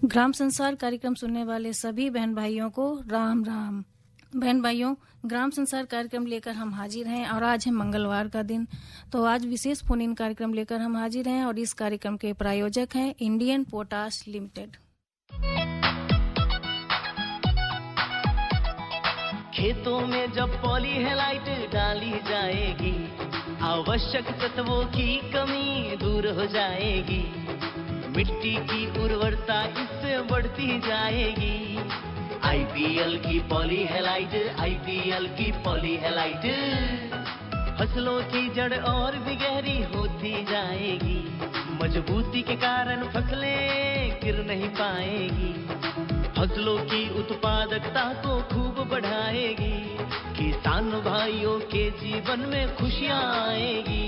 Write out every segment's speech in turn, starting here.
ग्राम संसार कार्यक्रम सुनने वाले सभी बहन भाइयों को राम राम। बहन भाइयों, ग्राम संसार कार्यक्रम लेकर हम हाजिर हैं और आज है मंगलवार का दिन। तो आज विशेष फोन इन कार्यक्रम लेकर हम हाजिर हैं और इस कार्यक्रम के प्रायोजक हैं इंडियन पोटाश लिमिटेड। खेतों में जब पॉलीहेलाइट डाली जाएगी, आवश्यक तत्वों की कमी दूर हो जाएगी, मिट्टी की उर्वरता इससे बढ़ती जाएगी। आईपीएल की पॉलीहेलाइट, आईपीएल की पॉलीहेलाइट फसलों की जड़ और भी गहरी होती जाएगी, मजबूती के कारण फसलें गिर नहीं पाएगी, फसलों की उत्पादकता को खूब बढ़ाएगी, किसान भाइयों के जीवन में खुशियां आएगी।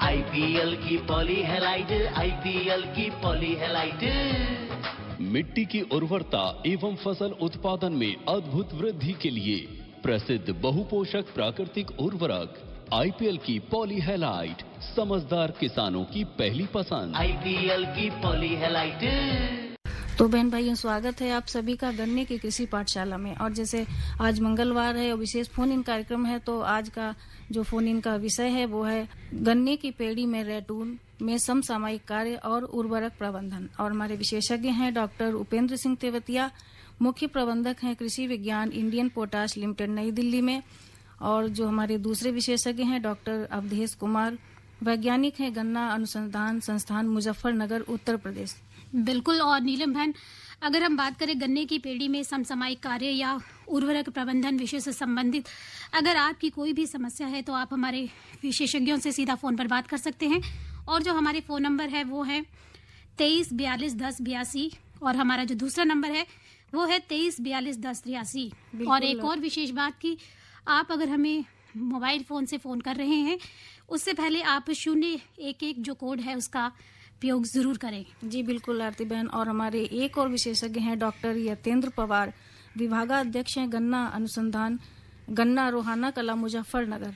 आईपीएल की पॉलीहेलाइट, आईपीएल की पॉलीहेलाइट मिट्टी की उर्वरता एवं फसल उत्पादन में अद्भुत वृद्धि के लिए प्रसिद्ध बहुपोषक प्राकृतिक उर्वरक आईपीएल की पॉलीहेलाइट समझदार किसानों की पहली पसंद। आईपीएल की पॉलीहेलाइट। तो बहन भाइयों, स्वागत है आप सभी का गन्ने की कृषि पाठशाला में। और जैसे आज मंगलवार है और विशेष फोन इन कार्यक्रम है, तो आज का जो फोन इन का विषय है वो है गन्ने की पेड़ी में रैटून में समसामयिक कार्य और उर्वरक प्रबंधन। और हमारे विशेषज्ञ हैं डॉक्टर उपेंद्र सिंह तेवतिया, मुख्य प्रबंधक हैं कृषि विज्ञान इंडियन पोटाश लिमिटेड नई दिल्ली में। और जो हमारे दूसरे विशेषज्ञ हैं डॉक्टर अवधेश कुमार, वैज्ञानिक हैं गन्ना अनुसंधान संस्थान मुजफ्फरनगर उत्तर प्रदेश। बिल्कुल। और नीलम बहन, अगर हम बात करें गन्ने की पेड़ी में समसामयिक कार्य या उर्वरक प्रबंधन विषय से संबंधित अगर आपकी कोई भी समस्या है तो आप हमारे विशेषज्ञों से सीधा फोन पर बात कर सकते हैं। और जो हमारे फोन नंबर है वो है 23421082 और हमारा जो दूसरा नंबर है वो है 23421083। और एक और विशेष बात की, आप अगर हमें मोबाइल फोन से फोन कर रहे हैं उससे पहले आप 011 जो कोड है उसका उपयोग जरूर करें। जी बिल्कुल आरती बहन। और हमारे एक और विशेषज्ञ हैं डॉक्टर यतेंद्र पवार, विभागाध्यक्ष हैं गन्ना अनुसंधान गन्ना रोहाना कला मुजफ्फरनगर।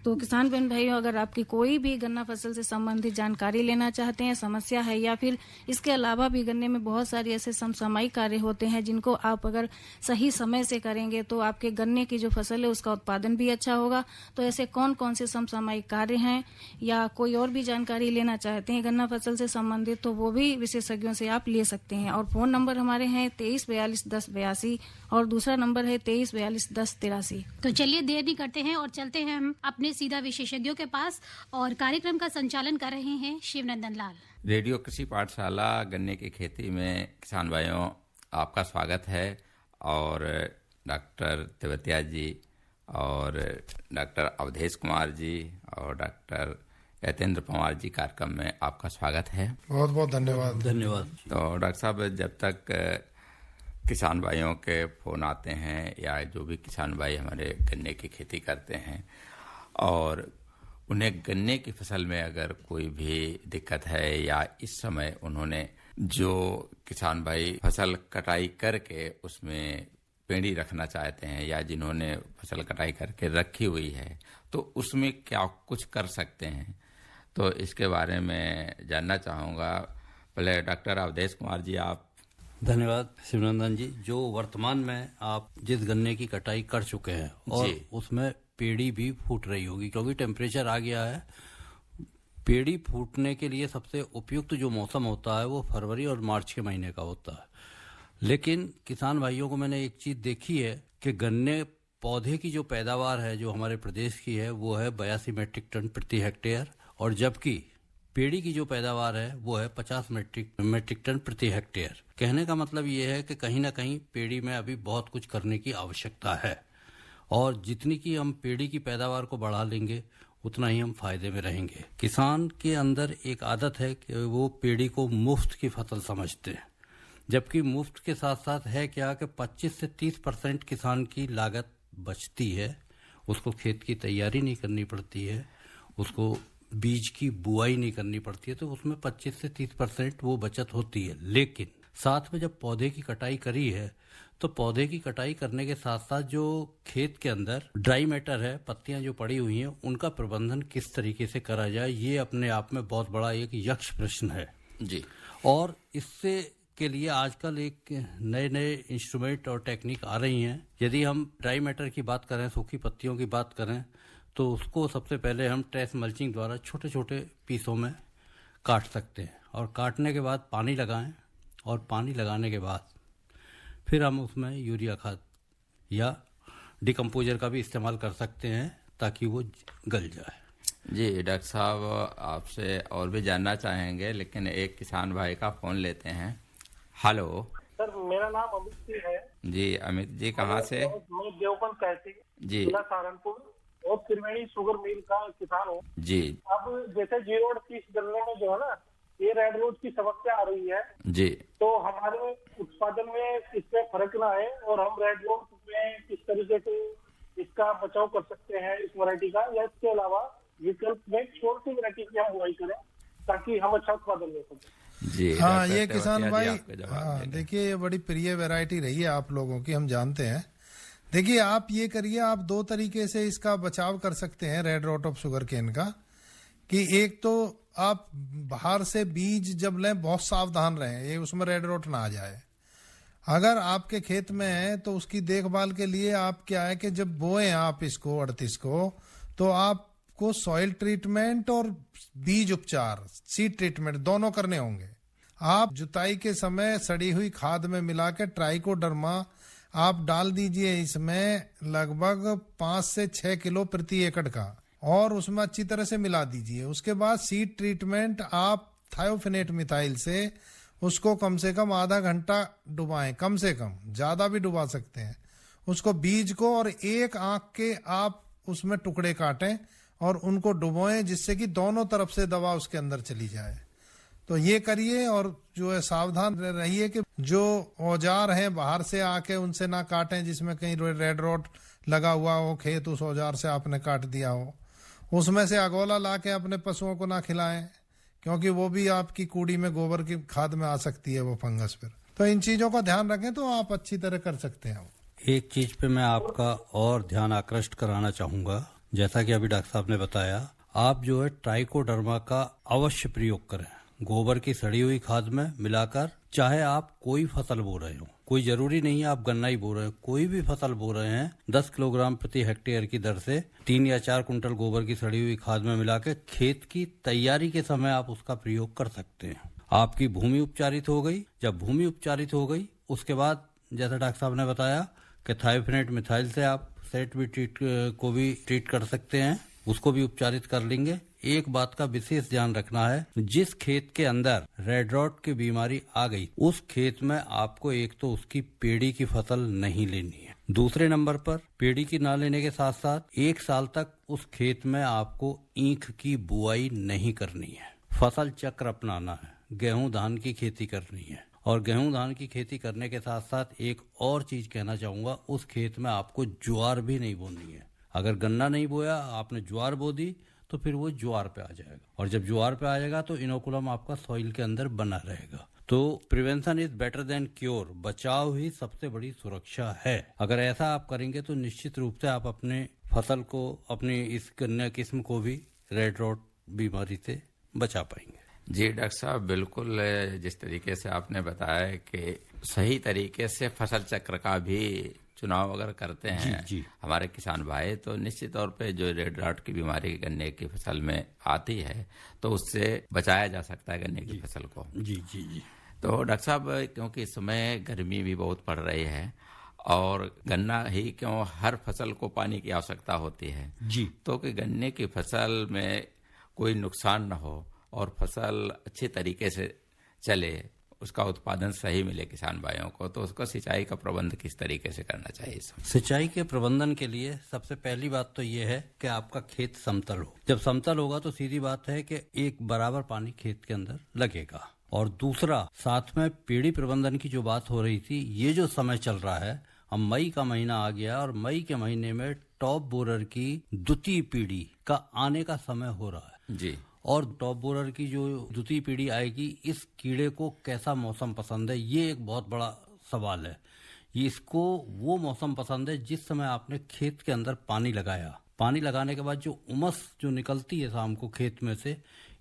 तो किसान बहन भाइयों, अगर आपकी कोई भी गन्ना फसल से संबंधित जानकारी लेना चाहते हैं, समस्या है, या फिर इसके अलावा भी गन्ने में बहुत सारे ऐसे समसामयिक कार्य होते हैं जिनको आप अगर सही समय से करेंगे तो आपके गन्ने की जो फसल है उसका उत्पादन भी अच्छा होगा। तो ऐसे कौन कौन से समसामयिक कार्य हैं या कोई और भी जानकारी लेना चाहते हैं गन्ना फसल से संबंधित, तो वो भी विशेषज्ञों से आप ले सकते हैं। और फोन नंबर हमारे हैं 23421082 और दूसरा नंबर है 23421083। तो चलिए देर नहीं करते हैं और चलते हैं हम अपने सीधा विशेषज्ञों के पास। और कार्यक्रम का संचालन कर रहे हैं शिवनंदन लाल। रेडियो कृषि पाठशाला गन्ने की खेती में किसान भाइयों आपका स्वागत है। और डॉक्टर तेवतिया जी और डॉक्टर अवधेश कुमार जी और डॉक्टर यतेंद्र पवार जी कार्यक्रम में आपका स्वागत है। बहुत बहुत धन्यवाद। धन्यवाद। तो डॉक्टर साहब, जब तक किसान भाइयों के फोन आते हैं या जो भी किसान भाई हमारे गन्ने की खेती करते हैं और उन्हें गन्ने की फसल में अगर कोई भी दिक्कत है या इस समय उन्होंने जो किसान भाई फसल कटाई करके उसमें पेड़ी रखना चाहते हैं या जिन्होंने फसल कटाई करके रखी हुई है तो उसमें क्या कुछ कर सकते हैं, तो इसके बारे में जानना चाहूँगा। पहले डॉक्टर अवधेश कुमार जी आप। धन्यवाद शिवनंदन जी। जो वर्तमान में आप जिस गन्ने की कटाई कर चुके हैं और उसमें पेड़ी भी फूट रही होगी क्योंकि टेम्परेचर आ गया है। पेड़ी फूटने के लिए सबसे उपयुक्त जो मौसम होता है वो फरवरी और मार्च के महीने का होता है। लेकिन किसान भाइयों को मैंने एक चीज देखी है कि गन्ने पौधे की जो पैदावार है जो हमारे प्रदेश की है वो है 82 मेट्रिक टन प्रति हेक्टेयर, और जबकि पेड़ी की जो पैदावार है वो है 50 मेट्रिक टन प्रति हेक्टेयर। कहने का मतलब ये है कि कहीं ना कहीं पेड़ी में अभी बहुत कुछ करने की आवश्यकता है, और जितनी की हम पेड़ी की पैदावार को बढ़ा लेंगे उतना ही हम फायदे में रहेंगे। किसान के अंदर एक आदत है कि वो पेड़ी को मुफ्त की फसल समझते हैं, जबकि मुफ्त के साथ साथ है क्या कि 25 से 30% किसान की लागत बचती है। उसको खेत की तैयारी नहीं करनी पड़ती है, उसको बीज की बुआई नहीं करनी पड़ती है, तो उसमें 25 से 30% वो बचत होती है। लेकिन साथ में जब पौधे की कटाई करी है तो पौधे की कटाई करने के साथ साथ जो खेत के अंदर ड्राई मैटर है, पत्तियां जो पड़ी हुई हैं, उनका प्रबंधन किस तरीके से करा जाए, ये अपने आप में बहुत बड़ा एक यक्ष प्रश्न है जी। और इससे के लिए आजकल एक नए नए इंस्ट्रूमेंट और टेक्निक आ रही हैं। यदि हम ड्राई मैटर की बात करें, सूखी पत्तियों की बात करें, तो उसको सबसे पहले हम ट्रेस मल्चिंग द्वारा छोटे छोटे पीसों में काट सकते हैं, और काटने के बाद पानी लगाएं, और पानी लगाने के बाद फिर हम उसमें यूरिया खाद या डिकम्पोजर का भी इस्तेमाल कर सकते हैं ताकि वो गल जाए। जी डॉक्टर साहब, आपसे और भी जानना चाहेंगे, लेकिन एक किसान भाई का फोन लेते हैं। हेलो सर, मेरा नाम अमित सिंह है। जी अमित जी, कहाँ से? मैं देवबंद तहसील जी, जिला सहारनपुर और त्रिवेणी शुगर मिल का किसान हूँ जी। अब जैसे 0-30 गन्ने में जो है ना, ये रेड रोड की समस्या आ रही है जी, तो हमारे उत्पादन में इसमें फर्क ना आए, और हम रेड रोड में किस तरीके से इसका बचाव कर सकते हैं इस वैरायटी का, या इसके अलावा विकल्प में कौन सी वैरायटी की हम बुआई करें ताकि हम अच्छा उत्पादन ले सकें। जी हाँ, डॉक्टर ये किसान तेवतिया जी, भाई, आपका जवाब हाँ देंगे। देखिए, ये बड़ी प्रिय वैरायटी रही है आप लोगों की, हम जानते हैं। देखिए, आप ये करिए, आप दो तरीके से इसका बचाव कर सकते हैं red rot of sugarcane का। कि एक तो आप बाहर से बीज जब लें बहुत सावधान रहें, ये उसमें रेड रॉट ना आ जाए। अगर आपके खेत में है तो उसकी देखभाल के लिए आप क्या है कि जब बोएं आप इसको 38 को, तो आपको सॉइल ट्रीटमेंट और बीज उपचार, सीड ट्रीटमेंट दोनों करने होंगे। आप जुताई के समय सड़ी हुई खाद में मिला के ट्राइकोडर्मा आप डाल दीजिए इसमें लगभग 5 से 6 किलो प्रति एकड़ का, और उसमें अच्छी तरह से मिला दीजिए। उसके बाद सीड ट्रीटमेंट आप थायोफिनेट मिथाइल से उसको कम से कम आधा घंटा डुबाएं, कम से कम, ज्यादा भी डुबा सकते हैं उसको, बीज को, और एक आंख के आप उसमें टुकड़े काटें और उनको डुबोएं, जिससे कि दोनों तरफ से दवा उसके अंदर चली जाए। तो ये करिए, और जो है सावधान रहिए कि जो औजार हैं बाहर से आके उनसे ना काटें, जिसमें कहीं रेड रॉट लगा हुआ हो, खेत उस औजार से आपने काट दिया हो। उसमें से अगोला ला के अपने पशुओं को ना खिलाएं, क्योंकि वो भी आपकी कूड़ी में गोबर की खाद में आ सकती है वो फंगस। फिर तो इन चीजों का ध्यान रखें तो आप अच्छी तरह कर सकते हैं। एक चीज पे मैं आपका और ध्यान आकृष्ट कराना चाहूंगा। जैसा कि अभी डॉक्टर साहब ने बताया, आप जो है ट्राइकोडर्मा का अवश्य प्रयोग करें, गोबर की सड़ी हुई खाद में मिलाकर। चाहे आप कोई फसल बो रहे हो, कोई जरूरी नहीं है आप गन्ना ही बो रहे हो, कोई भी फसल बो रहे हैं, 10 किलोग्राम प्रति हेक्टेयर की दर से 3 या 4 कुंटल गोबर की सड़ी हुई खाद में मिलाकर खेत की तैयारी के समय आप उसका प्रयोग कर सकते हैं। आपकी भूमि उपचारित हो गई। जब भूमि उपचारित हो गई, उसके बाद जैसा डॉक्टर साहब ने बताया कि थायोफिनेट मिथाइल से आप सेट भी ट्रीट कर सकते हैं, उसको भी उपचारित कर लेंगे। एक बात का विशेष ध्यान रखना है, जिस खेत के अंदर रेड रॉट की बीमारी आ गई, उस खेत में आपको एक तो उसकी पेड़ी की फसल नहीं लेनी है। दूसरे नंबर पर पेड़ी की ना लेने के साथ साथ 1 साल तक उस खेत में आपको ईख की बुआई नहीं करनी है। फसल चक्र अपनाना है, गेहूं धान की खेती करनी है। और गेहूं धान की खेती करने के साथ साथ एक और चीज कहना चाहूंगा, उस खेत में आपको ज्वार भी नहीं बोनी है। अगर गन्ना नहीं बोया, आपने ज्वार बो दी, तो फिर वो ज्वार पे आ जाएगा, और जब ज्वार पे आ जाएगा तो इनोकुलम आपका सॉइल के अंदर बना रहेगा। तो prevention is better than cure, बचाव ही सबसे बड़ी सुरक्षा है। अगर ऐसा आप करेंगे तो निश्चित रूप से आप अपने फसल को, अपनी इस गन्ना किस्म को भी रेड रॉट बीमारी से बचा पाएंगे। जी डॉक्टर साहब, बिल्कुल जिस तरीके से आपने बताया कि सही तरीके से फसल चक्र का भी चुनाव अगर करते हैं जी। हमारे किसान भाई, तो निश्चित तौर पे जो रेड रॉट की बीमारी गन्ने की फसल में आती है तो उससे बचाया जा सकता है गन्ने की फसल को। जी जी जी। तो डॉक्टर साहब, क्योंकि इस समय गर्मी भी बहुत पड़ रही है और गन्ना ही क्यों, हर फसल को पानी की आवश्यकता होती है जी, तो कि गन्ने की फसल में कोई नुकसान न हो और फसल अच्छे तरीके से चले, उसका उत्पादन सही मिले किसान भाइयों को, तो उसको सिंचाई का प्रबंध किस तरीके से करना चाहिए? सिंचाई के प्रबंधन के लिए सबसे पहली बात तो ये है कि आपका खेत समतल हो। जब समतल होगा तो सीधी बात है कि एक बराबर पानी खेत के अंदर लगेगा। और दूसरा, साथ में पेड़ी प्रबंधन की जो बात हो रही थी, ये जो समय चल रहा है, हम मई का महीना आ गया और मई के महीने में टॉप बोरर की द्वितीय पीढ़ी का आने का समय हो रहा है जी। और टॉप बोरर की जो द्वितीय पीढ़ी आएगी, इस कीड़े को कैसा मौसम पसंद है, ये एक बहुत बड़ा सवाल है। इसको वो मौसम पसंद है जिस समय आपने खेत के अंदर पानी लगाया। पानी लगाने के बाद जो उमस जो निकलती है शाम को खेत में से,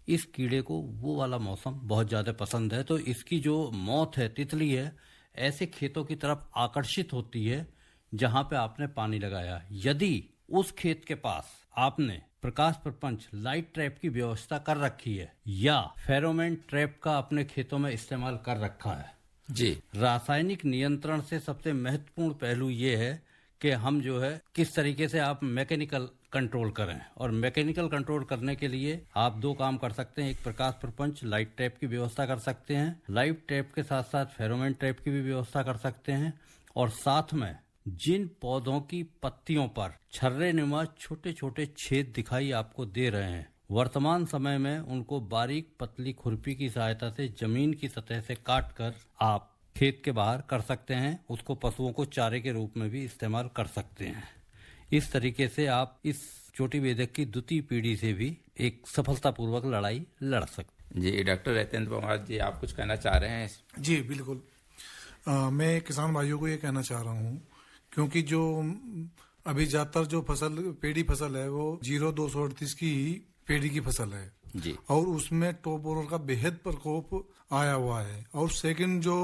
इस कीड़े को वो वाला मौसम बहुत ज्यादा पसंद है। तो इसकी जो मौत है, तितली है, ऐसे खेतों की तरफ आकर्षित होती है जहां पे आपने पानी लगाया। यदि उस खेत के पास आपने प्रकाश प्रपंच लाइट ट्रैप की व्यवस्था कर रखी है या फेरोमोन ट्रैप का अपने खेतों में इस्तेमाल कर रखा है जी। रासायनिक नियंत्रण से सबसे महत्वपूर्ण पहलू ये है कि हम जो है किस तरीके से आप मैकेनिकल कंट्रोल करें। और मैकेनिकल कंट्रोल करने के लिए आप दो काम कर सकते हैं। एक, प्रकाश प्रपंच लाइट ट्रैप की व्यवस्था कर सकते हैं। लाइट ट्रैप के साथ साथ फेरोमोन ट्रैप की भी व्यवस्था कर सकते हैं। और साथ में जिन पौधों की पत्तियों पर छर्रे नुमा छोटे छोटे छेद दिखाई आपको दे रहे हैं, वर्तमान समय में उनको बारीक पतली खुरपी की सहायता से जमीन की सतह से काट कर आप खेत के बाहर कर सकते हैं। उसको पशुओं को चारे के रूप में भी इस्तेमाल कर सकते हैं। इस तरीके से आप इस चोटी बेधक की द्वितीय पीढ़ी से भी एक सफलतापूर्वक लड़ाई लड़ सकते। जी डॉक्टर यतेंद्र पवार जी, आप कुछ कहना चाह रहे हैं? जी बिल्कुल। मैं किसान भाइयों को ये कहना चाह रहा हूँ, क्योंकि जो अभी ज्यादातर जो फसल पेड़ी फसल है वो 0238 की ही पेड़ी की फसल है जी। और उसमें टॉप बोरर का बेहद प्रकोप आया हुआ है। और सेकंड जो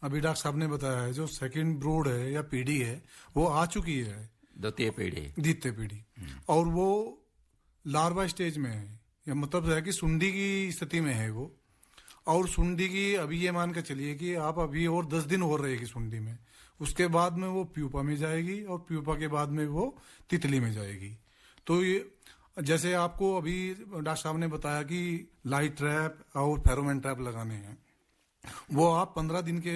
अभी डॉक्टर साहब ने बताया है, जो सेकंड ब्रूड है या पीढ़ी है, वो आ चुकी है, द्वितीय पीढ़ी, और वो लार्वा स्टेज में है, या मतलब है कि सुंडी की स्थिति में है वो। और सुंडी की अभी ये मान के चलिए कि आप अभी और 10 दिन और रहेगी सुंडी में, उसके बाद में वो प्यूपा में जाएगी और प्यूपा के बाद में वो तितली में जाएगी। तो ये जैसे आपको अभी डॉक्टर साहब ने बताया कि लाइट ट्रैप और फेरोमोन ट्रैप लगाने हैं, वो आप 15 दिन के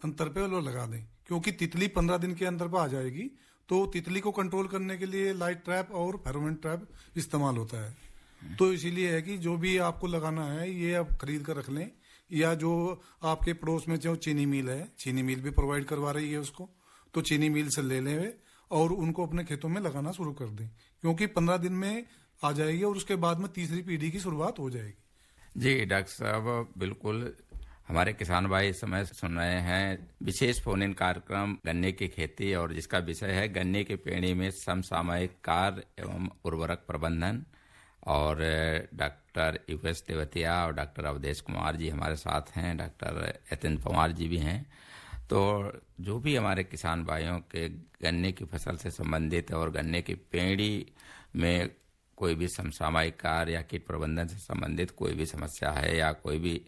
अंतर पे वो लगा दें, क्योंकि तितली 15 दिन के अंतर पे आ जाएगी। तो तितली को कंट्रोल करने के लिए लाइट ट्रैप और फेरोमोन ट्रैप इस्तेमाल होता है। तो इसीलिए है कि जो भी आपको लगाना है ये आप खरीद कर रख लें, या जो आपके पड़ोस में जो चीनी मिल है, चीनी मिल भी प्रोवाइड करवा रही है उसको, तो चीनी मिल से ले लें और उनको अपने खेतों में लगाना शुरू कर दें, क्योंकि 15 दिन में आ जाएगी और उसके बाद में तीसरी पीढ़ी की शुरुआत हो जाएगी। जी डॉक्टर साहब, बिल्कुल हमारे किसान भाई इस समय सुन रहे हैं विशेष फोन इन कार्यक्रम गन्ने की खेती, और जिसका विषय है गन्ने की पेड़ी में समसामयिक कार्य एवं उर्वरक प्रबंधन। और डॉक्टर यूएस तेवतिया और डॉक्टर अवधेश कुमार जी हमारे साथ हैं, डॉक्टर यतेंद्र पवार जी भी हैं। तो जो भी हमारे किसान भाइयों के गन्ने की फसल से संबंधित और गन्ने की पेड़ी में कोई भी समसामयिक कार्य या कीट प्रबंधन से संबंधित कोई भी समस्या है, या कोई भी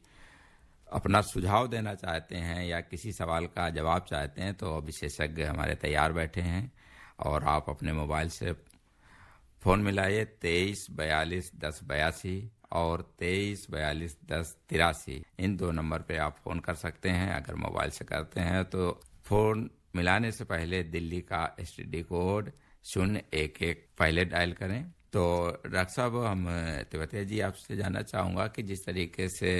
अपना सुझाव देना चाहते हैं या किसी सवाल का जवाब चाहते हैं, तो विशेषज्ञ हमारे तैयार बैठे हैं। और आप अपने मोबाइल से फोन मिलाइए 23 42 10 82 और 23 42 10 83। इन दो नंबर पे आप फोन कर सकते हैं। अगर मोबाइल से करते हैं तो फोन मिलाने से पहले दिल्ली का STD कोड 011 पहले डायल करें। तो डॉक्टर साहब, हम तेवतिया जी आपसे जानना चाहूँगा कि जिस तरीके से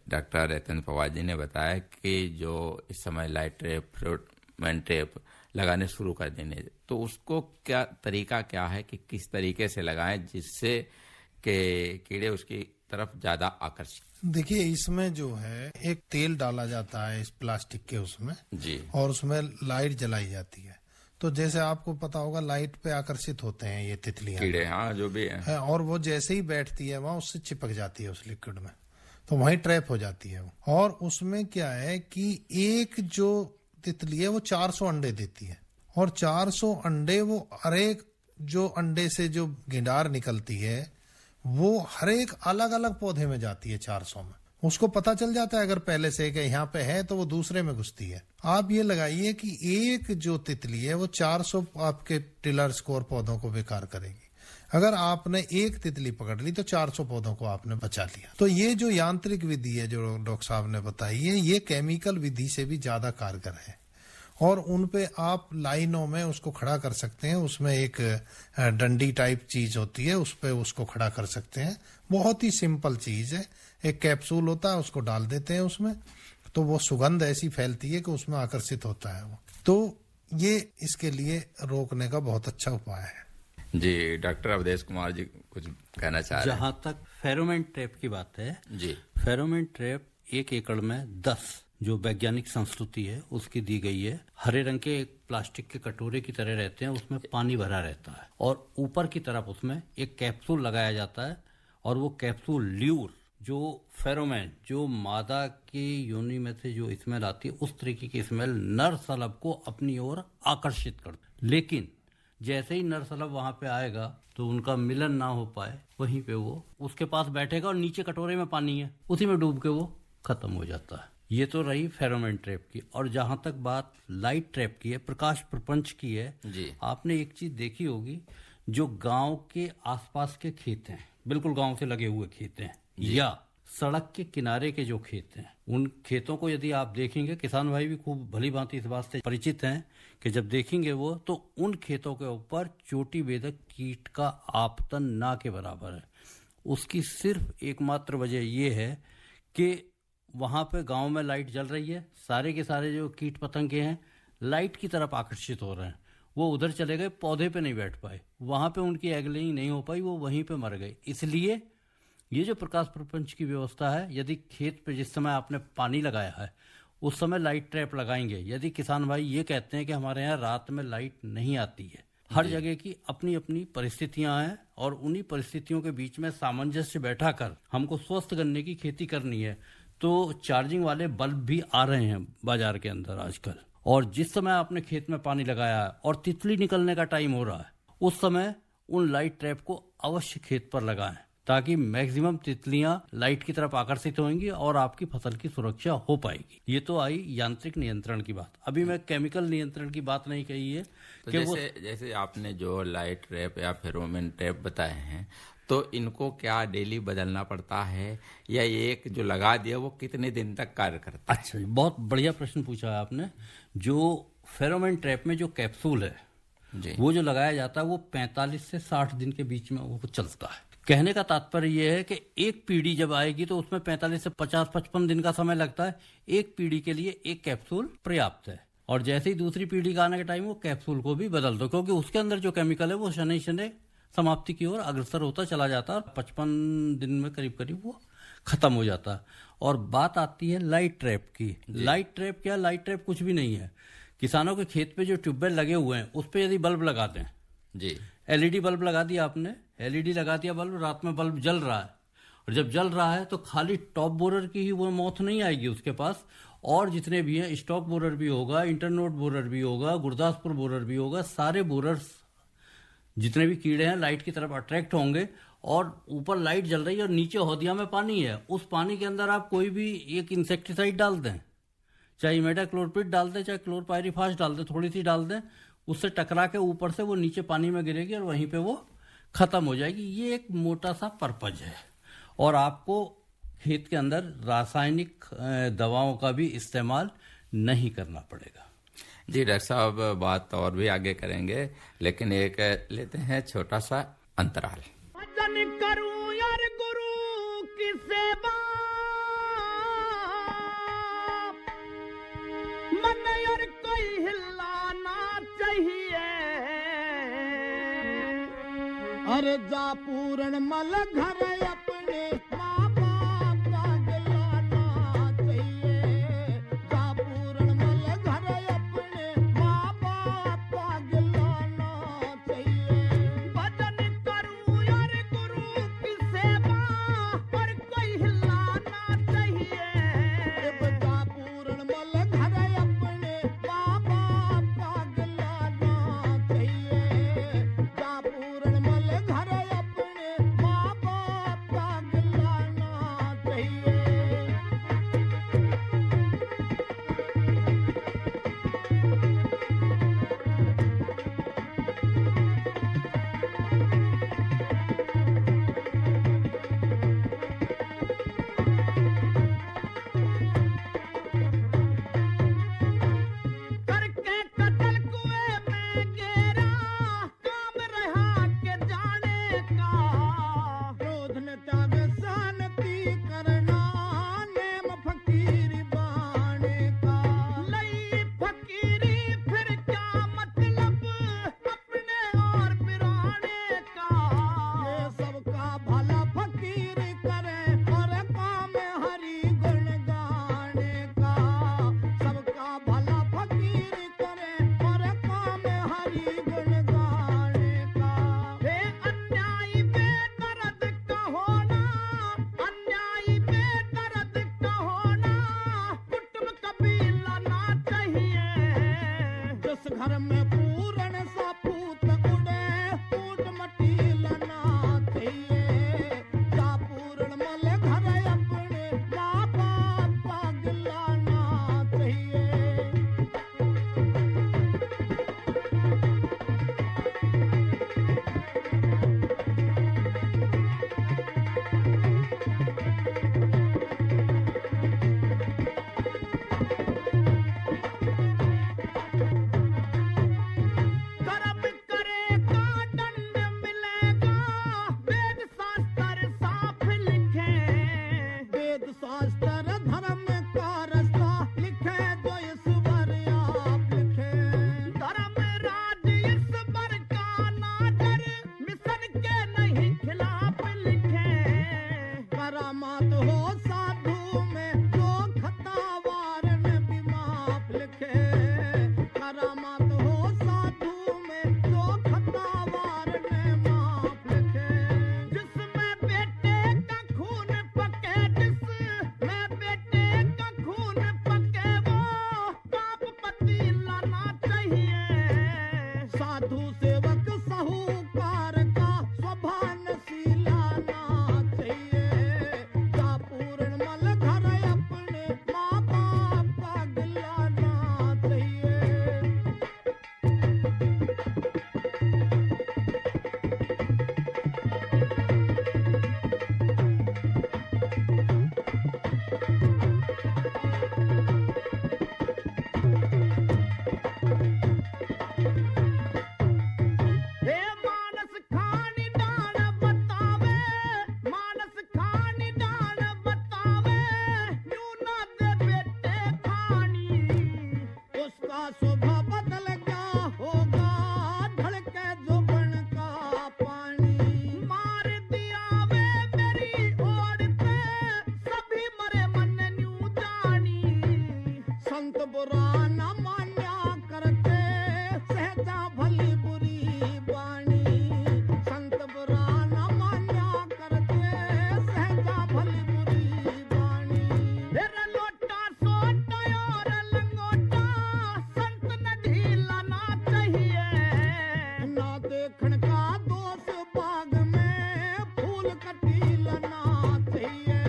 डॉक्टर यतेंद्र पवार जी ने बताया कि जो इस समय लाइट ट्रैप फेरोमोन ट्रैप लगाने शुरू कर देने, तो उसको क्या तरीका क्या है कि किस तरीके से लगाएं जिससे कि कीड़े उसकी तरफ ज्यादा आकर्षित? देखिए, इसमें जो है एक तेल डाला जाता है इस प्लास्टिक के उसमें जी, और उसमें लाइट जलाई जाती है। तो जैसे आपको पता होगा लाइट पे आकर्षित होते हैं ये तितलियां, कीड़े, हाँ जो भी है, और वो जैसे ही बैठती है वहां उससे चिपक जाती है उस लिक्विड में, तो वहीं ट्रैप हो जाती है वो। और उसमें क्या है कि एक जो तितली है वो 400 अंडे देती है, और 400 अंडे वो हर एक जो अंडे से जो गिंडार निकलती है वो हर एक अलग अलग पौधे में जाती है 400 में। उसको पता चल जाता है अगर पहले से कि यहाँ पे है तो वो दूसरे में घुसती है। आप ये लगाइए कि एक जो तितली है वो 400 आपके टिलर्स को और पौधों को बेकार करेगी। अगर आपने एक तितली पकड़ ली तो 400 पौधों को आपने बचा लिया। तो ये जो यांत्रिक विधि है जो डॉक्टर साहब ने बताई है, ये केमिकल विधि से भी ज्यादा कारगर है और उन पे आप लाइनों में उसको खड़ा कर सकते हैं। उसमें एक डंडी टाइप चीज होती है, उस पे उसको खड़ा कर सकते हैं। बहुत ही सिंपल चीज है। एक कैप्सूल होता है, उसको डाल देते हैं उसमें, तो वो सुगंध ऐसी फैलती है कि उसमें आकर्षित होता है वो। तो ये इसके लिए रोकने का बहुत अच्छा उपाय है। जी, डॉक्टर अवधेश कुमार जी कुछ कहना चाह रहे हैं? जहां तक फेरोमोन ट्रैप की बात है जी, फेरोमोन ट्रैप 1 एकड़ में 10 जो वैज्ञानिक संस्तुति है उसकी दी गई है। हरे रंग के एक प्लास्टिक के कटोरे की तरह रहते हैं, उसमें पानी भरा रहता है और ऊपर की तरफ उसमें एक कैप्सूल लगाया जाता है और वो कैप्सूल ल्यूर जो फेरोमोन जो मादा की योनि में से जो स्मेल आती है उस तरीके की स्मेल नर शलभ को अपनी ओर आकर्षित करती। लेकिन जैसे ही नर शलभ वहां पे आएगा तो उनका मिलन ना हो पाए, वहीं पे वो उसके पास बैठेगा और नीचे कटोरे में पानी है, उसी में डूब के वो खत्म हो जाता है। ये तो रही फेरोमोन ट्रैप की। और जहां तक बात लाइट ट्रैप की है, प्रकाश प्रपंच की है जी, आपने एक चीज देखी होगी, जो गांव के आसपास के खेत हैं, बिल्कुल गांव से लगे हुए खेत हैं या सड़क के किनारे के जो खेत हैं, उन खेतों को यदि आप देखेंगे, किसान भाई भी खूब भली भांति इस बात से परिचित हैं कि जब देखेंगे वो तो उन खेतों के ऊपर चोटी बेधक कीट का आपतन ना के बराबर है। उसकी सिर्फ एकमात्र वजह ये है कि वहां पे गांव में लाइट जल रही है, सारे के सारे जो कीट पतंगे हैं लाइट की तरफ आकर्षित हो रहे हैं, वो उधर चले गए, पौधे पे नहीं बैठ पाए, वहां पे उनकी एगलिंग नहीं हो पाई, वो वहीं पे मर गए। इसलिए ये जो प्रकाश प्रपंच की व्यवस्था है, यदि खेत पे जिस समय आपने पानी लगाया है उस समय लाइट ट्रैप लगाएंगे। यदि किसान भाई ये कहते हैं कि हमारे यहाँ रात में लाइट नहीं आती है, हर जगह की अपनी अपनी परिस्थितियां हैं और उन्हीं परिस्थितियों के बीच में सामंजस्य बैठा कर हमको स्वस्थ गन्ने की खेती करनी है, तो चार्जिंग वाले बल्ब भी आ रहे हैं बाजार के अंदर आजकल। और जिस समय आपने खेत में पानी लगाया है और तितली निकलने का टाइम हो रहा है, उस समय उन लाइट ट्रैप को अवश्य खेत पर लगाएं, ताकि मैक्सिमम तितलियां लाइट की तरफ आकर्षित होंगी और आपकी फसल की सुरक्षा हो पाएगी। ये तो आई यांत्रिक नियंत्रण की बात। अभी मैं केमिकल नियंत्रण की बात नहीं कही है तो कि जैसे आपने जो लाइट ट्रैप या फेरोमोन ट्रैप बताए हैं, तो इनको क्या डेली बदलना पड़ता है या ये एक जो लगा दिया वो कितने दिन तक कार्य करता है? अच्छा, बहुत बढ़िया प्रश्न पूछा है आपने। जो फेरोमोन ट्रैप में जो कैप्सूल है जी, वो जो लगाया जाता है वो 45 से 60 दिन के बीच में वो चलता है। कहने का तात्पर्य यह है कि एक पीढ़ी जब आएगी तो उसमें 45 से 50-55 दिन का समय लगता है। एक पीढ़ी के लिए एक कैप्सूल पर्याप्त है और जैसे ही दूसरी पीढ़ी का आने के टाइम वो कैप्सूल को भी बदल दो, क्योंकि उसके अंदर जो केमिकल है वो शनै शनै समाप्ति की ओर अग्रसर होता चला जाता है और 55 दिन में करीब करीब वो खत्म हो जाता है। और बात आती है लाइट ट्रैप की। लाइट ट्रैप क्या? लाइट ट्रैप कुछ भी नहीं है। किसानों के खेत पे जो ट्यूबवेल लगे हुए हैं उस पर यदि बल्ब लगाते हैं जी, एलईडी बल्ब लगा दिया आपने, एलईडी लगा दिया बल्ब, रात में बल्ब जल रहा है और जब जल रहा है तो खाली टॉप बोरर की ही वो मौत नहीं आएगी उसके पास, और जितने भी हैं स्टॉक बोरर भी होगा, इंटरनोड बोरर भी होगा, गुरदासपुर बोरर भी होगा, सारे बोरर्स जितने भी कीड़े हैं लाइट की तरफ अट्रैक्ट होंगे। और ऊपर लाइट जल रही है और नीचे हौदिया में पानी है, उस पानी के अंदर आप कोई भी एक इंसेक्टिसाइड डाल दें, चाहे इमेडाक्लोरपिड डाल दें, चाहे क्लोरपायरीफास डाल दें, थोड़ी सी डाल दें, उससे टकरा के ऊपर से वो नीचे पानी में गिरेगी और वहीं पे वो खत्म हो जाएगी। ये एक मोटा सा पर्पज है और आपको खेत के अंदर रासायनिक दवाओं का भी इस्तेमाल नहीं करना पड़ेगा। जी डॉक्टर साहब, बात और भी आगे करेंगे, लेकिन एक लेते हैं छोटा सा अंतराल। भजन करूं यार गुरु की सेवा, मन यार कोई हिलाना चाहिए, अरे जा पूरन मल घर अपने माँ बाप का गिलाना चाहिए, जा पूरन मल घर अपने माँ बाप का गिलाना चाहिए। भजन करूं यार गुरु की सेवा, पर कोई हिलाना चाहिए, जा पूरन मल घर अपने माँ बाप का गिलाना चाहिए, जा पूरन मल घर अपने माँ बाप का गिलाना देखण का दोष बाग में फूल कटी लना चाहिए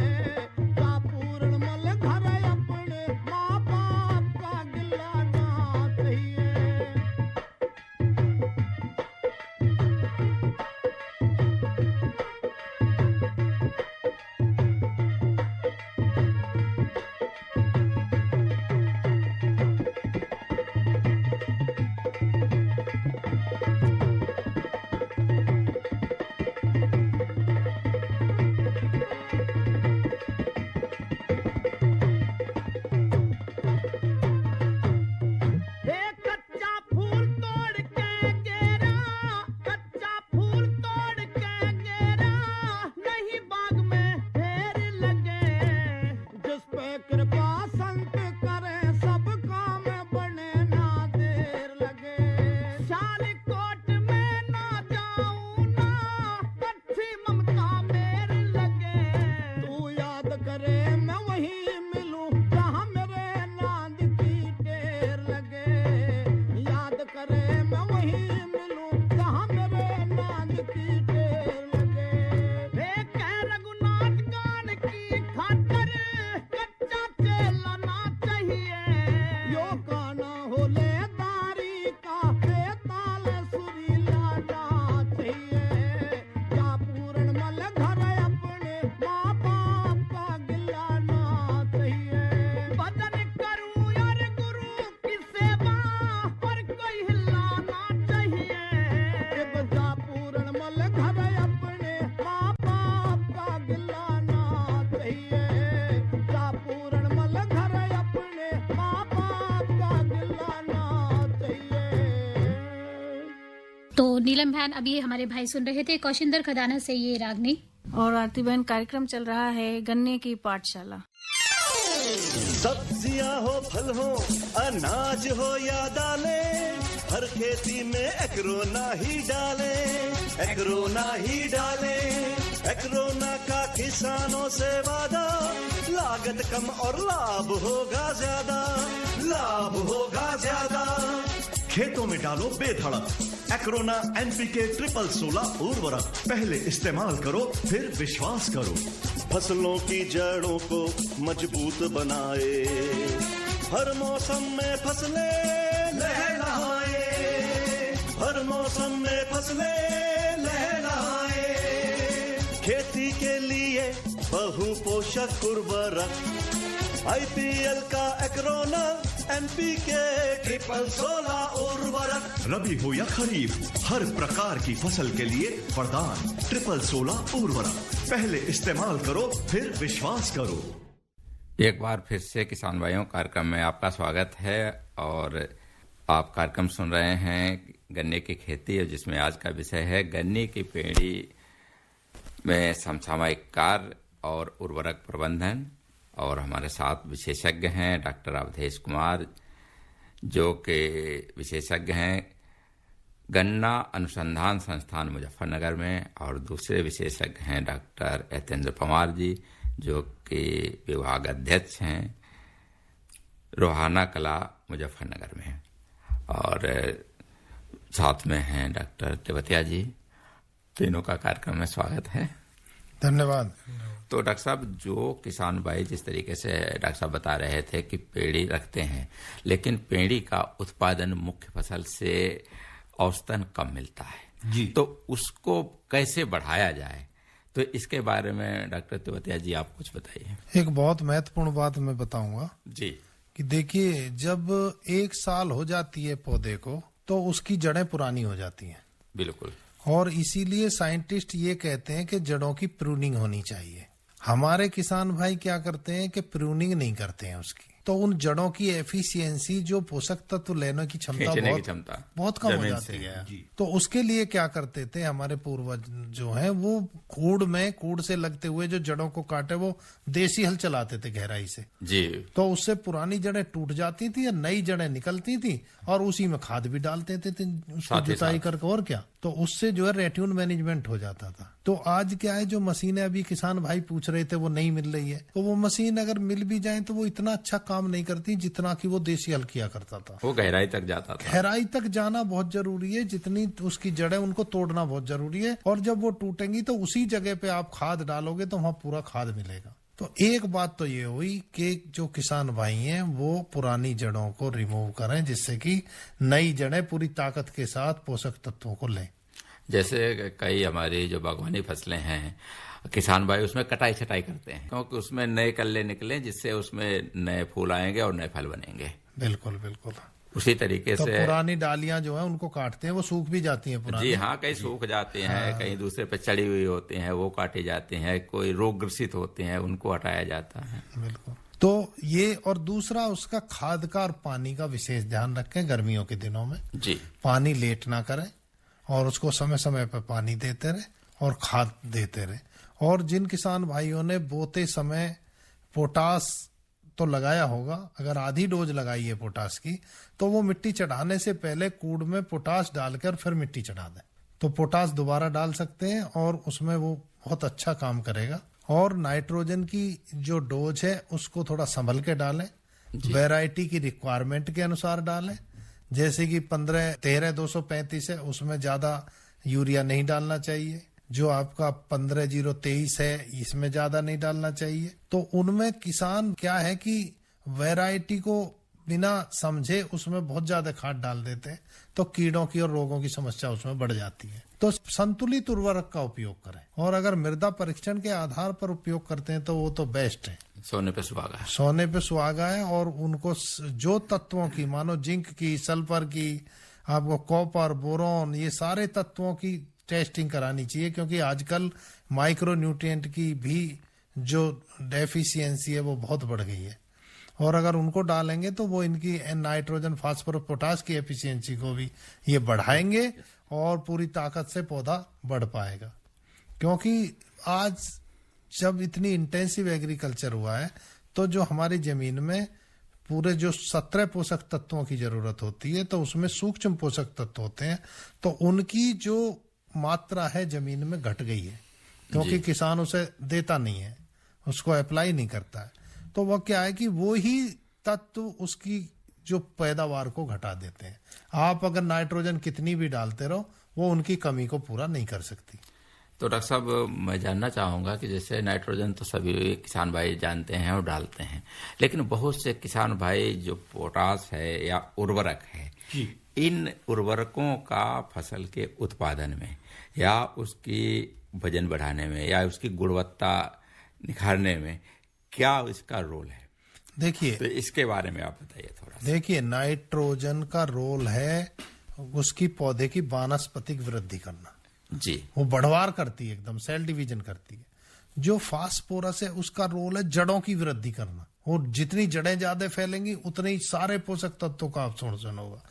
का पूर्ण मल घर अपने माँ बाप का गिलाना चाहिए। तो नीलम बहन अभी हमारे भाई सुन रहे थे कौशिंदर खदाना से ये रागनी। और आरती बहन कार्यक्रम चल रहा है गन्ने की पाठशाला। सब्जियां हो फल हो अनाज हो या दालें, हर खेती में एग्रोना ही डाले, एग्रोना ही डाले। एग्रोना का किसानों से वादा, लागत कम और लाभ होगा ज्यादा, लाभ होगा ज्यादा। खेतों में डालो बेधड़क एग्रोना NPK 16 उर्वरक, पहले इस्तेमाल करो फिर विश्वास करो। फसलों की जड़ों को मजबूत बनाए, हर मौसम में फसलें लहलहाए, हर मौसम में फसलें लहलहाए। खेती के लिए बहु पोषक उर्वरक, IPL का एग्रोना NPK 16 उर्वरक। रबी हो या खरीफ, हर प्रकार की फसल के लिए वरदान 16 उर्वरक, पहले इस्तेमाल करो फिर विश्वास करो। एक बार फिर से किसान भाइयों कार्यक्रम में आपका स्वागत है। और आप कार्यक्रम सुन रहे हैं गन्ने की खेती, जिसमें आज का विषय है गन्ने की पेड़ी में समसामयिक कार्य और उर्वरक प्रबंधन। और हमारे साथ विशेषज्ञ हैं डॉक्टर अवधेश कुमार, जो कि विशेषज्ञ हैं गन्ना अनुसंधान संस्थान मुजफ्फरनगर में, और दूसरे विशेषज्ञ हैं डॉक्टर यतेंद्र पवार जी, जो कि विभाग अध्यक्ष हैं रोहाना कला मुजफ्फरनगर में, और साथ में हैं डॉक्टर तेवतिया जी। तीनों का कार्यक्रम में स्वागत है। धन्यवाद। तो डॉक्टर साहब, जो किसान भाई जिस तरीके से डॉक्टर साहब बता रहे थे कि पेड़ी रखते हैं, लेकिन पेड़ी का उत्पादन मुख्य फसल से औसतन कम मिलता है जी, तो उसको कैसे बढ़ाया जाए, तो इसके बारे में डॉक्टर तेवतिया जी आप कुछ बताइए। एक बहुत महत्वपूर्ण बात मैं बताऊंगा जी, कि देखिए, जब 1 साल हो जाती है पौधे को, तो उसकी जड़ें पुरानी हो जाती हैं। बिल्कुल। और इसीलिए साइंटिस्ट ये कहते हैं कि जड़ों की प्रूनिंग होनी चाहिए। हमारे किसान भाई क्या करते हैं कि प्रूनिंग नहीं करते हैं उसकी, तो उन जड़ों की एफिशिएंसी, जो पोषक तत्व लेने की क्षमता बहुत कम हो जाती है। तो उसके लिए क्या करते थे हमारे पूर्वज जो हैं, वो कूड़ से लगते हुए जो जड़ों को काटे, वो देसी हल चलाते थे गहराई से जी। तो उससे पुरानी जड़ें टूट जाती थी, नई जड़ें निकलती थी, और उसी में खाद भी डालते थे उसको जुताई करके, और क्या। तो उससे जो है रेट्यून मैनेजमेंट हो जाता था। तो आज क्या है, जो मशीनें अभी किसान भाई पूछ रहे थे वो नहीं मिल रही है, तो वो मशीन अगर मिल भी जाए तो वो इतना अच्छा काम नहीं करती जितना कि वो देसी हल किया करता था। वो गहराई तक जाता था। गहराई तक जाना बहुत जरूरी है, जितनी उसकी जड़ें उनको तोड़ना बहुत जरूरी है, और जब वो टूटेंगी तो उसी जगह पे आप खाद डालोगे तो वहां पूरा खाद मिलेगा। तो एक बात तो ये हुई कि जो किसान भाई हैं वो पुरानी जड़ों को रिमूव करें, जिससे कि नई जड़ें पूरी ताकत के साथ पोषक तत्वों को लें। जैसे कई हमारी जो बागवानी फसलें हैं, किसान भाई उसमें कटाई छटाई करते हैं क्योंकि उसमें नए कल्ले निकले, जिससे उसमें नए फूल आएंगे और नए फल बनेंगे। बिल्कुल बिल्कुल। उसी तरीके तो से पुरानी डालियां जो है उनको काटते हैं, वो सूख भी जाती हैं पुरानी। जी हाँ, कई सूख जाते हैं, कहीं दूसरे पे चढ़ी हुई होती हैं, वो काटे जाते हैं, कोई रोग ग्रसित होते हैं, उनको हटाया जाता है। बिल्कुल। तो ये, और दूसरा उसका खाद का और पानी का विशेष ध्यान रखें गर्मियों के दिनों में। जी, पानी लेट ना करें और उसको समय समय पर पानी देते रहे और खाद देते रहे। और जिन किसान भाइयों ने बोते समय पोटास तो लगाया होगा, अगर आधी डोज लगाई है पोटास की, तो वो मिट्टी चढ़ाने से पहले कूड़ में पोटास डालकर फिर मिट्टी चढ़ा दें, तो पोटास दोबारा डाल सकते हैं और उसमें वो बहुत अच्छा काम करेगा। और नाइट्रोजन की जो डोज है उसको थोड़ा संभल के डालें, वैरायटी की रिक्वायरमेंट के अनुसार डालें। जैसे कि 15-13-235 है, उसमें ज्यादा यूरिया नहीं डालना चाहिए। जो आपका 15-023 है, इसमें ज्यादा नहीं डालना चाहिए। तो उनमें किसान क्या है कि वैरायटी को बिना समझे उसमें बहुत ज्यादा खाद डाल देते हैं, तो कीड़ों की और रोगों की समस्या उसमें बढ़ जाती है। तो संतुलित उर्वरक का उपयोग करें, और अगर मृदा परीक्षण के आधार पर उपयोग करते हैं तो वो तो बेस्ट है। सोने पे सुहागा है। सोने पे सुहागा है। और उनको जो तत्वों की, मानो जिंक की, सल्फर की, आपको कॉपर, बोरॉन, ये सारे तत्वों की टेस्टिंग करानी चाहिए, क्योंकि आजकल माइक्रो न्यूट्रिएंट की भी जो डेफिशिएंसी है वो बहुत बढ़ गई है। और अगर उनको डालेंगे तो वो इनकी नाइट्रोजन, फास्फोरस, पोटास की एफिशिएंसी को भी ये बढ़ाएंगे और पूरी ताकत से पौधा बढ़ पाएगा। क्योंकि आज जब इतनी इंटेंसिव एग्रीकल्चर हुआ है, तो जो हमारी जमीन में पूरे जो 17 पोषक तत्वों की जरूरत होती है, तो उसमें सूक्ष्म पोषक तत्व होते हैं, तो उनकी जो मात्रा है जमीन में घट गई है, क्योंकि किसान उसे देता नहीं है, उसको अप्लाई नहीं करता है। तो वह क्या है कि वो ही तत्व उसकी जो पैदावार को घटा देते हैं। आप अगर नाइट्रोजन कितनी भी डालते रहो, वो उनकी कमी को पूरा नहीं कर सकती। तो डॉक्टर साहब, मैं जानना चाहूंगा कि जैसे नाइट्रोजन तो सभी किसान भाई जानते हैं और डालते हैं, लेकिन बहुत से किसान भाई जो पोटास है या उर्वरक है, इन उर्वरकों का फसल के उत्पादन में या उसकी वजन बढ़ाने में या उसकी गुणवत्ता निखारने में क्या इसका रोल है? देखिए, तो इसके बारे में आप बताइए थोड़ा। देखिए, नाइट्रोजन का रोल है उसकी पौधे की वानस्पतिक वृद्धि करना। जी, वो बढ़वार करती है, एकदम सेल डिवीजन करती है। जो फास्फोरस है उसका रोल है जड़ों की वृद्धि करना, और जितनी जड़ें ज्यादा फैलेंगी उतने ही सारे पोषक तत्वों का अवशोषण होगा।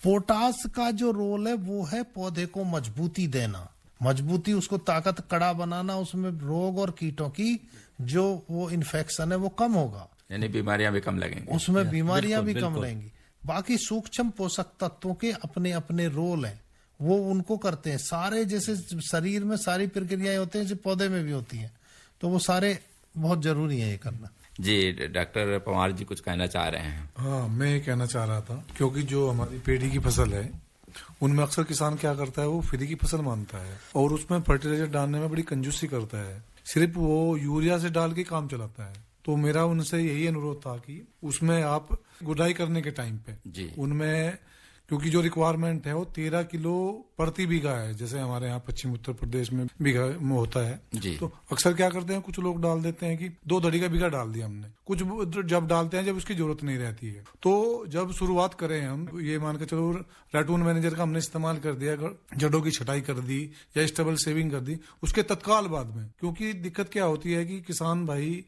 पोटास का जो रोल है वो है पौधे को मजबूती देना, मजबूती, उसको ताकत, कड़ा बनाना, उसमें रोग और कीटों की जो वो इन्फेक्शन है वो कम होगा, यानी बीमारियां भी कम लगेंगी, उसमें बीमारियां भी कम रहेंगी। बाकी सूक्ष्म पोषक तत्वों के अपने अपने रोल हैं, वो उनको करते हैं सारे। जैसे शरीर में सारी प्रक्रियाएं होती हैं, जैसे पौधे में भी होती हैं, तो वो सारे बहुत जरूरी है ये करना। जी, डॉक्टर पवार जी कुछ कहना चाह रहे हैं। हाँ, मैं ये कहना चाह रहा था, क्योंकि जो हमारी पेड़ी की फसल है उनमें अक्सर किसान क्या करता है, वो फ्री की फसल मानता है और उसमें फर्टिलाइजर डालने में बड़ी कंजूसी करता है, सिर्फ वो यूरिया से डाल के काम चलाता है। तो मेरा उनसे यही अनुरोध था कि उसमें आप गुडाई करने के टाइम पे जी, उनमें, क्योंकि जो रिक्वायरमेंट है वो 13 किलो प्रति बीघा है, जैसे हमारे यहाँ पश्चिम उत्तर प्रदेश में बीघा में होता है जी। तो अक्सर क्या करते हैं, कुछ लोग डाल देते हैं कि 2 धड़ी का बीघा डाल दिया हमने, कुछ जब डालते हैं जब उसकी जरूरत नहीं रहती है। तो जब शुरुआत करें हम, ये मान के चलो रैटून मैनेजर का हमने इस्तेमाल कर दिया, जड़ों की छटाई कर दी या स्टेबल सेविंग कर दी, उसके तत्काल बाद में, क्योंकि दिक्कत क्या होती है कि किसान भाई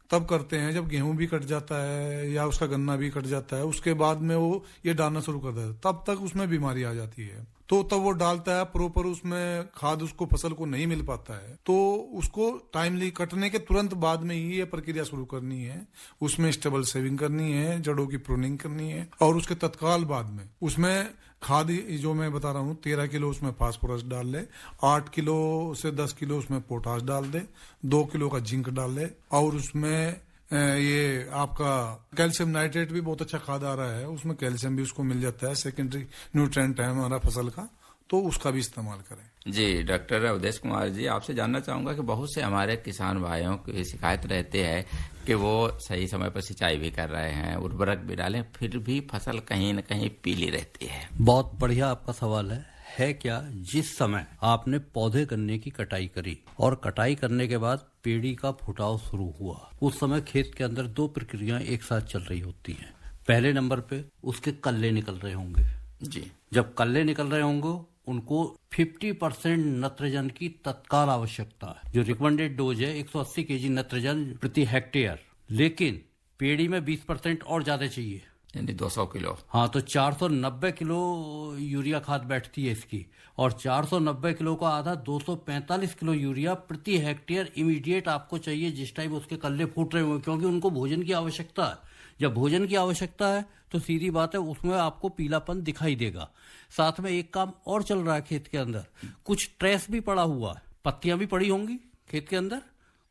तब करते हैं जब गेहूं भी कट जाता है या उसका गन्ना भी कट जाता है, उसके बाद में वो ये डालना शुरू कर देता है, तब तक उसमें बीमारी आ जाती है। तो तब वो डालता है प्रॉपर, उसमें खाद उसको फसल को नहीं मिल पाता है, तो उसको टाइमली कटने के तुरंत बाद में ही ये प्रक्रिया शुरू करनी है। उसमें स्टेबल सेविंग करनी है, जड़ों की प्रूनिंग करनी है, और उसके तत्काल बाद में उसमें खाद जो मैं बता रहा हूँ 13 किलो उसमें फास्फोरस डाल ले, 8 किलो से 10 किलो उसमें पोटाश डाल दे, 2 किलो का जिंक डाल ले, और उसमें ये आपका कैल्शियम नाइट्रेट भी बहुत अच्छा खाद आ रहा है, उसमें कैल्शियम भी उसको मिल जाता है, सेकेंडरी न्यूट्रिएंट है हमारा फसल का, तो उसका भी इस्तेमाल करें। जी डॉक्टर अवधेश कुमार जी, आपसे जानना चाहूंगा कि बहुत से हमारे किसान भाइयों की शिकायत रहती है कि वो सही समय पर सिंचाई भी कर रहे हैं, उर्वरक भी डालें, फिर भी फसल कहीं न कहीं पीली रहती है। बहुत बढ़िया आपका सवाल है क्या, जिस समय आपने पौधे गन्ने की कटाई करी और कटाई करने के बाद पेड़ी का फुटाव शुरू हुआ, उस समय खेत के अंदर 2 प्रक्रियाएं एक साथ चल रही होती हैं। पहले नंबर पे उसके कल्ले निकल रहे होंगे जी। जब कल्ले निकल रहे होंगे उनको 50% नत्रजन की तत्काल आवश्यकता है। जो रिकमेंडेड डोज है 180 केजी नत्रजन प्रति हेक्टेयर, लेकिन पेड़ी में 20% और ज्यादा चाहिए, यानी 200 किलो। हाँ, तो 490 किलो यूरिया खाद बैठती है इसकी, और 490 किलो का आधा 245 किलो यूरिया प्रति हेक्टेयर इमीडिएट आपको चाहिए जिस टाइम उसके कल्ले फूट रहे होंगे, क्योंकि उनको भोजन की आवश्यकता है। जब भोजन की आवश्यकता है तो सीधी बात है उसमें आपको पीलापन दिखाई देगा। साथ में एक काम और चल रहा है खेत के अंदर, कुछ ट्रेस भी पड़ा हुआ है, पत्तियां भी पड़ी होंगी खेत के अंदर।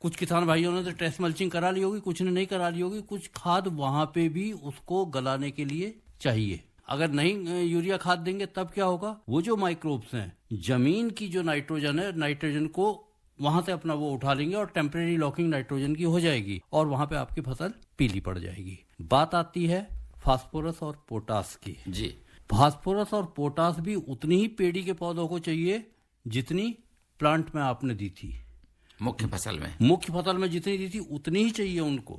कुछ किसान भाइयों ने तो ट्रेस मल्चिंग करा ली होगी, कुछ ने नहीं करा ली होगी। कुछ खाद वहां पे भी उसको गलाने के लिए चाहिए। अगर नहीं यूरिया खाद देंगे तब क्या होगा, वो जो माइक्रोब्स हैं जमीन की जो नाइट्रोजन है, नाइट्रोजन को वहां से अपना वो उठा लेंगे और टेम्परेरी लॉकिंग नाइट्रोजन की हो जाएगी, और वहां पे आपकी फसल पीली पड़ जाएगी। बात आती है फास्फोरस और पोटास की। जी, फास्फोरस और पोटास भी उतनी ही पेड़ी के पौधों को चाहिए जितनी प्लांट में आपने दी थी। मुख्य फसल में जितनी दी थी उतनी ही चाहिए उनको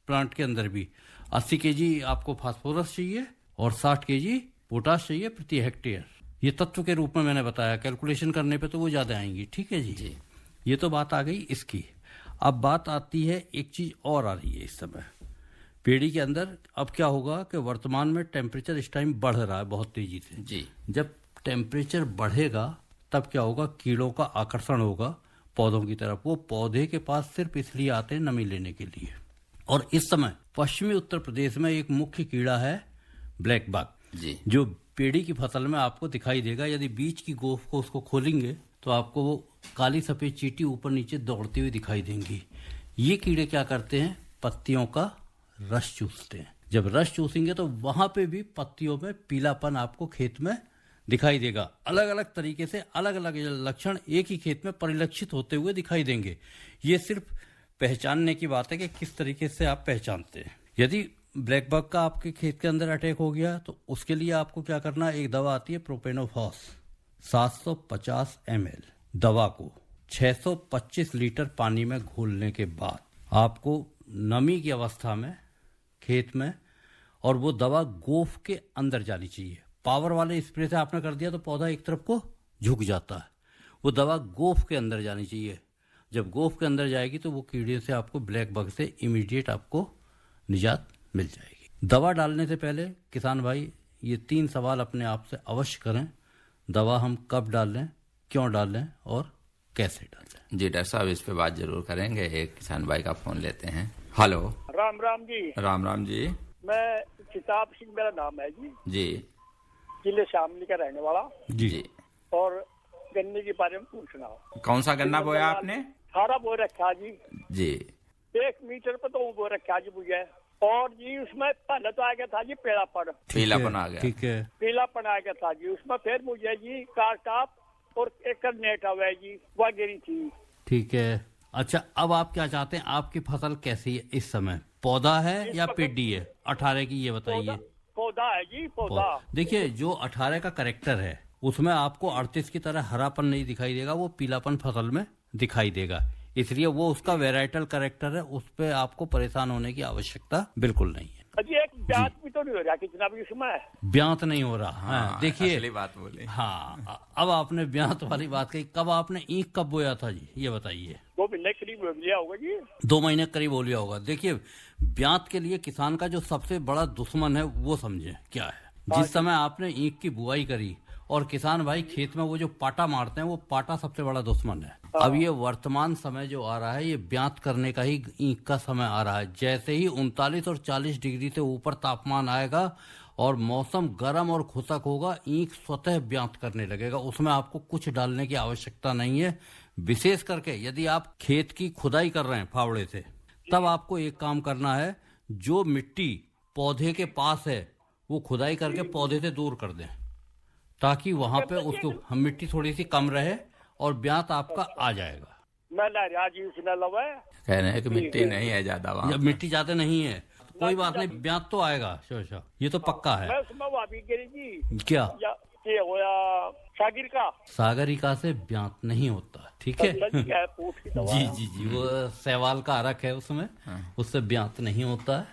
प्लांट के अंदर भी। 80 केजी आपको फास्फोरस चाहिए और 60 केजी पोटाश चाहिए प्रति हेक्टेयर। ये तत्व के रूप में मैंने बताया, कैलकुलेशन करने पे तो वो ज्यादा आएंगी। ठीक है जी। ये तो बात आ गई इसकी। अब बात आती है, एक चीज और आ रही है इस समय पेड़ी के अंदर। अब क्या होगा कि वर्तमान में टेम्परेचर इस टाइम बढ़ रहा है बहुत तेजी से जी। जब टेम्परेचर बढ़ेगा तब क्या होगा, कीड़ों का आकर्षण होगा पौधों की तरफ। वो पौधे के पास सिर्फ इसलिए आते हैं नमी लेने के लिए। और इस समय पश्चिमी उत्तर प्रदेश में एक मुख्य कीड़ा है ब्लैक बग जी, जो पेड़ी की फसल में आपको दिखाई देगा। यदि बीज की गोफ को उसको खोलेंगे तो आपको वो काली सफेद चींटी ऊपर नीचे दौड़ती हुई दिखाई देंगी। ये कीड़े क्या करते हैं, पत्तियों का रस चूसते हैं। जब रस चूसेंगे तो वहां पे भी पत्तियों में पीलापन आपको खेत में दिखाई देगा। अलग अलग तरीके से अलग अलग लक्षण एक ही खेत में परिलक्षित होते हुए दिखाई देंगे। ये सिर्फ पहचानने की बात है कि किस तरीके से आप पहचानते हैं। यदि ब्लैक बग का आपके खेत के अंदर अटैक हो गया तो उसके लिए आपको क्या करना है, एक दवा आती है प्रोपेनोफॉस 750 ml। दवा को 625 लीटर पानी में घोलने के बाद आपको नमी की अवस्था में खेत में, और वो दवा गोफ के अंदर जानी चाहिए। पावर वाले स्प्रे से आपने कर दिया तो पौधा एक तरफ को झुक जाता है। वो दवा गोफ के अंदर जानी चाहिए। जब गोफ के अंदर जाएगी तो वो कीड़े से आपको, ब्लैक बग से इमीडिएट आपको निजात मिल जाएगी। दवा डालने से पहले किसान भाई ये 3 सवाल अपने आप से अवश्य करें। दवा हम कब डालें, क्यों डालें और कैसे डालें। जी डॉक्टर साहब, इस पे बात जरूर करेंगे। एक किसान भाई का फोन लेते हैं। हेलो। राम राम जी। राम राम जी। मैं किताब सिंह मेरा नाम है जी। जी। जिले शामली का रहने वाला जी। और गन्ने के बारे में पूछना हो। कौन सा गन्ना बोया आपने? 18 बो रखा जी। जी। 1 मीटर पर तो बो रखा जी मुझे। और जी उसमें पहले तो आ गया था जी पीलापन आ गया। ठीक है, पीलापन आ गया था जी। उसमें फिर मुझे जी कारटाप और एक नेट हुआ जी, वह गिरी थी। ठीक है। अच्छा, अब आप क्या चाहते हैं, आपकी फसल कैसी है इस समय, पौधा है या पेडी है 18 की, ये बताइए। पौधा है जी, पौधा। देखिए, जो 18 का करेक्टर है उसमें आपको 38 की तरह हरापन नहीं दिखाई देगा, वो पीलापन फसल में दिखाई देगा। इसलिए वो उसका वेराइटल करेक्टर है, उस पर आपको परेशान होने की आवश्यकता बिल्कुल नहीं है। अजी एक ब्यात भी तो नहीं हो रहा कितना भी उसमें ब्यात नहीं हो रहा। हाँ, देखिए असली बात बोले। हाँ, अब आपने ब्यात वाली बात कही। कब आपने ईख कब बोया था जी, ये बताइए। 2 महीने करीब हो लिया होगा जी। 2 महीने करीब हो लिया होगा। देखिए, ब्यात के लिए किसान का जो सबसे बड़ा दुश्मन है वो समझे क्या है। जिस समय आपने ईख की बुआई करी और किसान भाई खेत में वो जो पाटा मारते हैं, वो पाटा सबसे बड़ा दुश्मन है। अब ये वर्तमान समय जो आ रहा है, ये ब्यात करने का ही ईंख का समय आ रहा है। जैसे ही 39 और 40 डिग्री से ऊपर तापमान आएगा और मौसम गर्म और खुशक होगा, ईंख स्वतः ब्यात करने लगेगा। उसमें आपको कुछ डालने की आवश्यकता नहीं है। विशेष करके यदि आप खेत की खुदाई कर रहे हैं फावड़े से, तब आपको एक काम करना है, जो मिट्टी पौधे के पास है वो खुदाई करके पौधे से दूर कर दें, ताकि वहां पे उसको हम मिट्टी थोड़ी सी कम रहे और ब्यात आपका आ जाएगा। कहने हैं कि मिट्टी नहीं है ज्यादा वहाँ, मिट्टी ज्यादा नहीं है, कोई बात नहीं, ब्यात तो आएगा। शोशा ये तो पक्का है। क्या सागरिका से ब्यात नहीं होता, ठीक है। जी जी जी, वो सवाल का अरक है, उसमें उससे ब्यात नहीं होता है,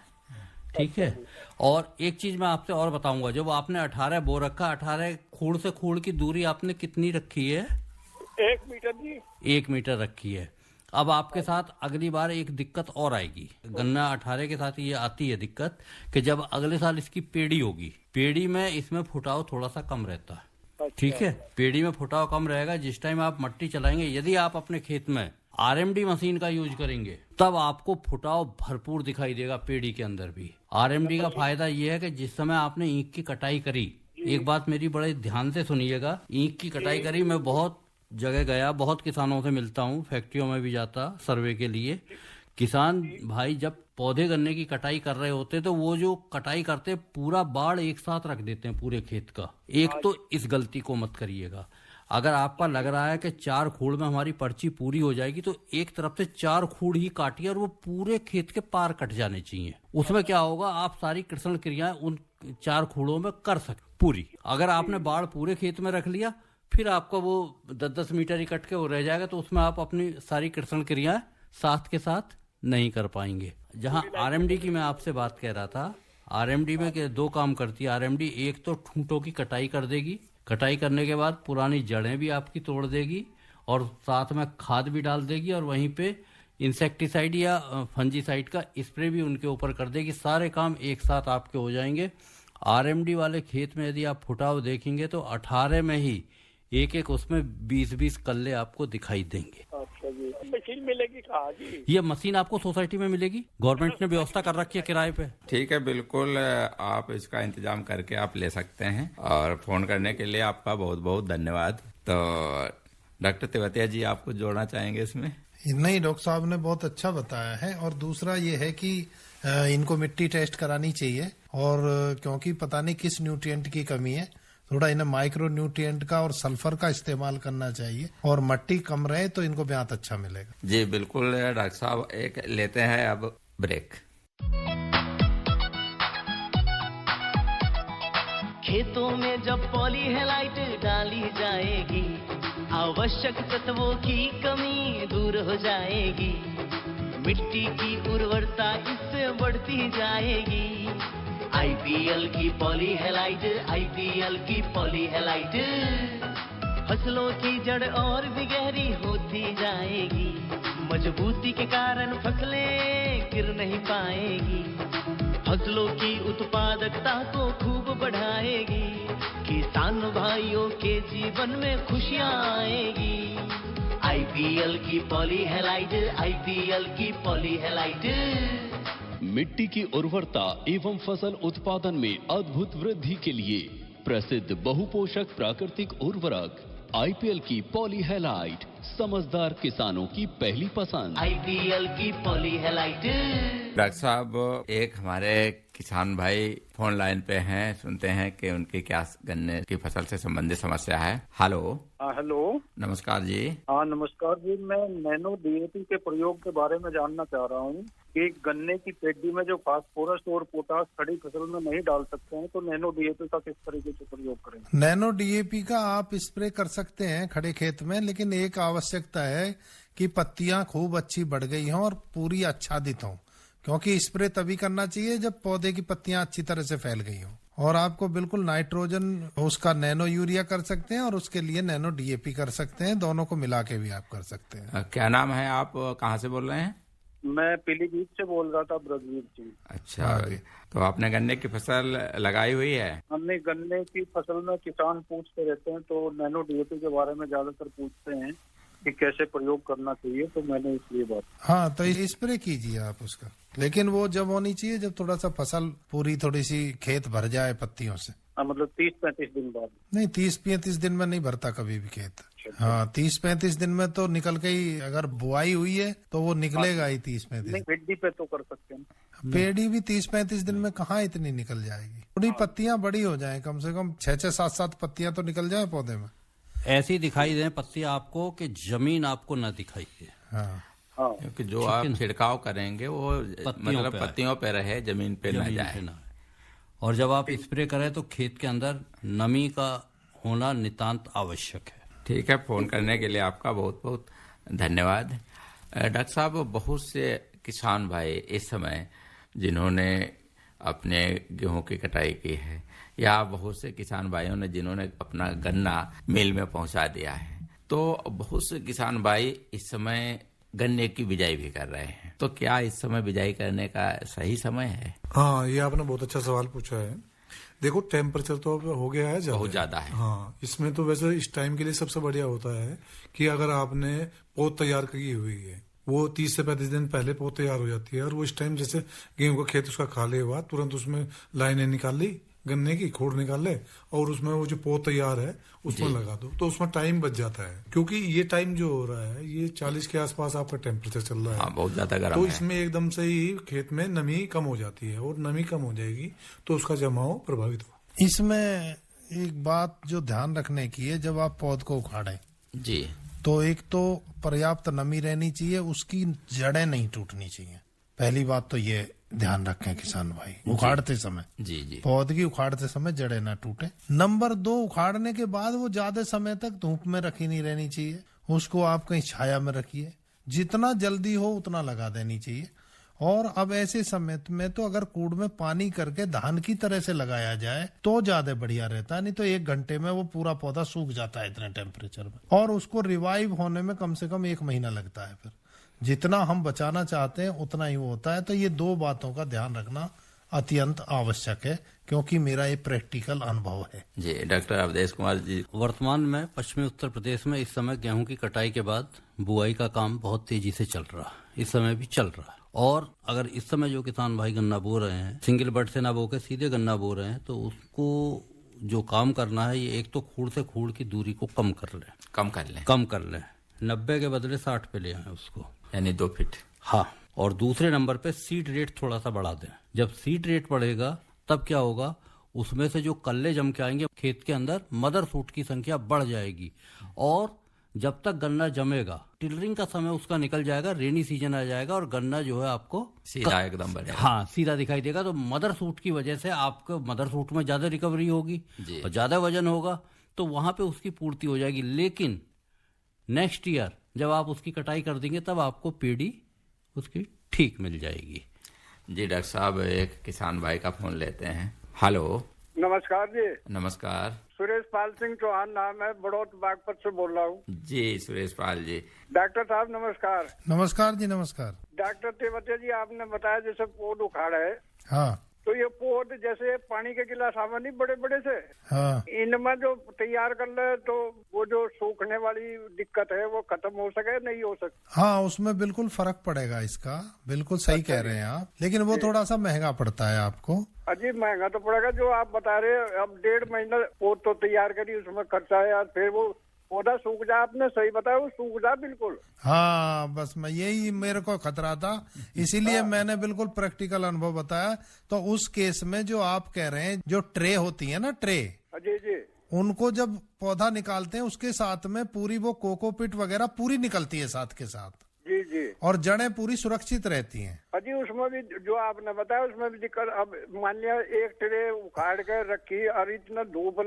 ठीक है। और एक चीज मैं आपसे और बताऊंगा, जब आपने 18 बो रखा, 18 खूड़ से खूड़ की दूरी आपने कितनी रखी है? 1 मीटर जी। 1 मीटर रखी है। अब आपके साथ अगली बार एक दिक्कत और आएगी। गन्ना 18 के साथ ये आती है दिक्कत कि जब अगले साल इसकी पेड़ी होगी, पेड़ी में इसमें फुटाव थोड़ा सा कम रहता है, ठीक है। पेड़ी में फुटाव कम रहेगा। जिस टाइम आप मट्टी चलाएंगे, यदि आप अपने खेत में RMD मशीन का यूज करेंगे, तब आपको फुटाव भरपूर दिखाई देगा पेड़ी के अंदर भी। RMD का फायदा ये है कि जिस समय आपने ईंख की कटाई करी, एक बात मेरी बड़े ध्यान से सुनिएगा, ईंख की कटाई करी, मैं बहुत जगह गया, बहुत किसानों से मिलता हूँ, फैक्ट्रियों में भी जाता सर्वे के लिए। किसान भाई जब पौधे गन्ने की कटाई कर रहे होते, तो वो जो कटाई करते पूरा बाड़ एक साथ रख देते हैं पूरे खेत का। एक तो इस गलती को मत करिएगा। अगर आपका लग रहा है कि 4 खूड़ में हमारी पर्ची पूरी हो जाएगी, तो एक तरफ से 4 खूड़ ही काटिए और वो पूरे खेत के पार कट जाने चाहिए। उसमें क्या होगा, आप सारी कृषण क्रियाएं उन 4 खूड़ों में कर सकते पूरी। अगर आपने बाड़ पूरे खेत में रख लिया, फिर आपका वो 10-10 मीटर ही कट के वो रह जाएगा, तो उसमें आप अपनी सारी कृषण क्रियाएं साथ के साथ नहीं कर पाएंगे। जहां RMD की मैं आपसे बात कह रहा था, RMD में 2 काम करती है RMD। एक तो ठूंठों की कटाई कर देगी, कटाई करने के बाद पुरानी जड़ें भी आपकी तोड़ देगी और साथ में खाद भी डाल देगी, और वहीं पे इंसेक्टिसाइड या फंजीसाइड का स्प्रे भी उनके ऊपर कर देगी। सारे काम एक साथ आपके हो जाएंगे। RMD वाले खेत में यदि आप फुटाव देखेंगे तो 18 में ही एक उसमें 20-20 कल्ले आपको दिखाई देंगे। अच्छा जी, मशीन मिलेगी कहाँ जी? ये मशीन आपको सोसाइटी में मिलेगी, गवर्नमेंट ने व्यवस्था कर रखी है किराए पे। ठीक है, बिल्कुल आप इसका इंतजाम करके आप ले सकते हैं। और फोन करने के लिए आपका बहुत बहुत धन्यवाद। तो डॉक्टर तेवतिया जी, आप कुछ जोड़ना चाहेंगे इसमें? नहीं, डॉक्टर साहब ने बहुत अच्छा बताया है। और दूसरा ये है कि इनको मिट्टी टेस्ट करानी चाहिए, और क्योंकि पता नहीं किस न्यूट्रिएंट की कमी है, थोड़ा इन्हें माइक्रो न्यूट्रिएंट का और सल्फर का इस्तेमाल करना चाहिए, और मट्टी कम रहे तो इनको ब्यात अच्छा मिलेगा। जी बिल्कुल डॉक्टर साहब, एक लेते हैं अब ब्रेक। खेतों में जब पॉलीहेलाइट डाली जाएगी, आवश्यक तत्वों की कमी दूर हो जाएगी, मिट्टी की उर्वरता इससे बढ़ती जाएगी। IPL की पॉलीहेलाइट, IPL की पॉलीहेलाइट, फसलों की जड़ और भी गहरी होती जाएगी, मजबूती के कारण फसलें गिर नहीं पाएगी, फसलों की उत्पादकता को खूब बढ़ाएगी, किसान भाइयों के जीवन में खुशियाँ आएगी। IPL की पॉलीहेलाइट, IPL की पॉलीहेलाइट। मिट्टी की उर्वरता एवं फसल उत्पादन में अद्भुत वृद्धि के लिए प्रसिद्ध बहुपोषक प्राकृतिक उर्वरक IPL की पॉलीहेलाइट, समझदार किसानों की पहली पसंद। IPL की पॉलीहेलाइट। डॉक्टर साहब, एक हमारे किसान भाई फोन लाइन पे हैं, सुनते हैं कि उनकी क्या गन्ने की फसल से संबंधित समस्या है। हेलो। हेलो, नमस्कार जी। हाँ नमस्कार जी, मैं नैनो DAP के प्रयोग के बारे में जानना चाह रहा हूँ कि गन्ने की पेडी में जो फास्फोरस और पोटास खड़ी फसल में नहीं डाल सकते हैं, तो नैनो DAP का किस तरीके से प्रयोग करें? नैनो DAP का आप स्प्रे कर सकते हैं खड़े खेत में, लेकिन एक आवश्यकता है कि पत्तियां खूब अच्छी बढ़ गई हों और पूरी आच्छादित हों, क्योंकि स्प्रे तभी करना चाहिए जब पौधे की पत्तियां अच्छी तरह से फैल गई हों। और आपको बिल्कुल नाइट्रोजन उसका नैनो यूरिया कर सकते हैं, और उसके लिए नैनो DAP कर सकते हैं। दोनों को मिला के भी आप कर सकते हैं। क्या नाम है, आप कहाँ से बोल रहे हैं? मैं पीलीभीत से बोल रहा था, ब्रजवीर जी। अच्छा, तो आपने गन्ने की फसल लगाई हुई है? हमने गन्ने की फसल में किसान पूछते रहते हैं, तो नैनो डीएपी के बारे में ज्यादातर पूछते हैं कि कैसे प्रयोग करना चाहिए, तो मैंने इसलिए बात। हाँ, तो स्प्रे कीजिए आप उसका, लेकिन वो जब होनी चाहिए जब थोड़ा सा फसल पूरी थोड़ी सी खेत भर जाए पत्तियों से। मतलब 30-35 दिन बाद? नहीं, 30-35 दिन में नहीं भरता कभी भी खेत। हाँ, 30-35 दिन में तो निकल के ही, अगर बुआई हुई है तो वो निकलेगा ही 30-35। पेड़ी पे तो कर सकते हैं। पेड़ी भी 30-35 दिन में कहाँ इतनी निकल जाएगी, थोड़ी पत्तियां बड़ी हो जाए, कम से कम 6-6, 7-7 पत्तियां तो निकल जाए पौधे में। ऐसी दिखाई दे पत्ती आपको कि जमीन आपको न दिखाई दे। हाँ, क्योंकि जो आप छिड़काव करेंगे वो मतलब पत्तियों पे रहे, जमीन पे ना जाए। और जब आप स्प्रे करें तो खेत के अंदर नमी का होना नितांत आवश्यक है। ठीक है, फोन करने के लिए आपका बहुत बहुत धन्यवाद। डॉक्टर साहब, बहुत से किसान भाई इस समय जिन्होंने अपने गेहूं की कटाई की है, या बहुत से किसान भाइयों ने जिन्होंने अपना गन्ना मिल में पहुंचा दिया है, तो बहुत से किसान भाई इस समय गन्ने की बिजाई भी कर रहे हैं। तो क्या इस समय बिजाई करने का सही समय है? हाँ, ये आपने बहुत अच्छा सवाल पूछा है। देखो, टेम्परेचर तो अब हो गया है बहुत ज्यादा है। हाँ, इसमें तो वैसे इस टाइम के लिए सबसे बढ़िया होता है कि अगर आपने पौध तैयार की हुई है, वो 30 से 35 दिन पहले पौध तैयार हो जाती है, और वो इस टाइम जैसे गेहूं का खेत उसका खाली हुआ, तुरंत उसमें लाइनें निकाल ली, गन्ने की खोड़ निकाल ले, और उसमें वो जो पौध तैयार है उसमें लगा दो, तो उसमें टाइम बच जाता है। क्योंकि ये टाइम जो हो रहा है ये 40 के आसपास आपका टेम्परेचर चल रहा है। हाँ, बहुत ज्यादा गर्म तो है। इसमें एकदम से ही खेत में नमी कम हो जाती है, और नमी कम हो जाएगी तो उसका जमाव प्रभावित हो। इसमें एक बात जो ध्यान रखने की है, जब आप पौध को उखाड़े जी, तो एक तो पर्याप्त नमी रहनी चाहिए, उसकी जड़ें नहीं टूटनी चाहिए। पहली बात तो ये ध्यान रखें किसान भाई, उखाड़ते समय जी पौध की उखाड़ते समय जड़ें ना टूटे। नंबर 2, उखाड़ने के बाद वो ज्यादा समय तक धूप में रखी नहीं रहनी चाहिए, उसको आप कहीं छाया में रखिए, जितना जल्दी हो उतना लगा देनी चाहिए। और अब ऐसे समय में तो अगर कूड़ में पानी करके धान की तरह से लगाया जाए तो ज्यादा बढ़िया रहता है, नहीं तो 1 घंटे में वो पूरा पौधा सूख जाता है इतने टेम्परेचर में, और उसको रिवाइव होने में कम से कम 1 महीना लगता है। फिर जितना हम बचाना चाहते हैं उतना ही वो होता है। तो ये 2 बातों का ध्यान रखना अत्यंत आवश्यक है, क्योंकि मेरा ये प्रैक्टिकल अनुभव है। जी, डॉक्टर अवधेश कुमार जी, वर्तमान में पश्चिमी उत्तर प्रदेश में इस समय गेहूं की कटाई के बाद बुआई का काम बहुत तेजी से चल रहा है, इस समय भी चल रहा है। और अगर इस समय जो किसान भाई गन्ना बो रहे हैं, सिंगल बड से ना बो के सीधे गन्ना बो रहे हैं, तो उसको जो काम करना है, ये एक तो खूड़ से खूड़ की दूरी को कम कर लें 90 के बदले 60 पे ले आए उसको, यानी 2 फीट। हाँ, और दूसरे नंबर पे सीड रेट थोड़ा सा बढ़ा दें। जब सीड रेट बढ़ेगा तब क्या होगा, उसमें से जो कल्ले जम के आएंगे खेत के अंदर, मदर सूट की संख्या बढ़ जाएगी, और जब तक गन्ना जमेगा टिलरिंग का समय उसका निकल जाएगा, रेनी सीजन आ जाएगा, और गन्ना जो है आपको सीधा एकदम बढ़ेगा। हाँ, सीधा दिखाई देगा। तो मदर सूट की वजह से आपको मदर सूट में ज्यादा रिकवरी होगी और ज्यादा वजन होगा, तो वहां पे उसकी पूर्ति हो जाएगी। लेकिन नेक्स्ट ईयर जब आप उसकी कटाई कर देंगे तब आपको पेड़ी उसकी ठीक मिल जाएगी। जी डॉक्टर साहब, एक किसान भाई का फोन लेते हैं। हेलो, नमस्कार जी। नमस्कार। सुरेश पाल सिंह चौहान नाम है, बड़ौत बागपत से बोल रहा हूँ। जी सुरेश पाल जी। डॉक्टर साहब नमस्कार। नमस्कार जी, नमस्कार। डॉक्टर तेवतिया जी, आपने बताया जैसे पौध उखाड़ा है, हाँ, तो ये पौध जैसे पानी के गिलास आवा नहीं बड़े बड़े से, हाँ, इनमें जो तैयार कर ले तो वो जो सूखने वाली दिक्कत है वो खत्म हो सके, नहीं हो सके? हाँ, उसमें बिल्कुल फर्क पड़ेगा इसका, बिल्कुल सही कह रहे हैं आप, लेकिन वो थोड़ा सा महंगा पड़ता है आपको। अजी महंगा तो पड़ेगा, जो आप बता रहे हैं अब 1.5 महीना पौध तो तैयार करी, उसमें खर्चा है यार, फिर वो पौधा सूख जा, आपने सही बताया, वो सूख जा बिल्कुल। हाँ, बस मैं यही मेरे को खतरा था, इसीलिए मैंने बिल्कुल प्रैक्टिकल अनुभव बताया। तो उस केस में जो आप कह रहे हैं, जो ट्रे होती है ना, ट्रे, जी जी, उनको जब पौधा निकालते हैं उसके साथ में पूरी वो कोकोपीट वगैरह पूरी निकलती है साथ के साथ, जी जी, और जड़ें पूरी सुरक्षित रहती हैं। अजी उसमें भी जो आपने बताया उसमें भी दिक्कत, अब मान लिया एक ट्रे उखाड़ कर रखी और इतना धूप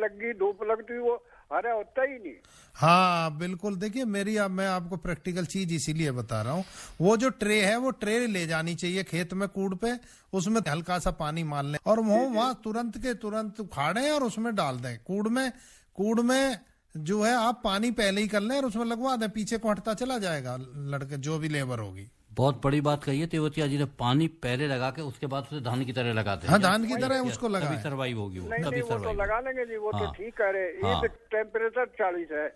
लगती वो अरे होता ही नहीं। हाँ बिल्कुल, देखिए मैं आपको प्रैक्टिकल चीज इसीलिए बता रहा हूँ। वो जो ट्रे है वो ट्रे ले जानी चाहिए खेत में, कूड़ पे, उसमें हल्का सा पानी मार लें और वहाँ तुरंत के तुरंत उखाड़ें और उसमें डाल दें। कूड़ में जो है आप पानी पहले ही कर लें और उसमें लगवा दें, पीछे को हटता चला जाएगा लड़के जो भी लेबर होगी। बहुत बड़ी बात कही है तेवतिया जी ने, पानी पहले लगा के उसके बाद उसे धान की तरह लगाते हैं। हाँ, धान की तरह उसको लगा, तभी सर्वाइव होगी वो, नहीं तभी वो तो सर्वाइव। लगा लेंगे जी, वो तो हाँ। ठीक है रे। हाँ। ये टेम्परेचर 40 है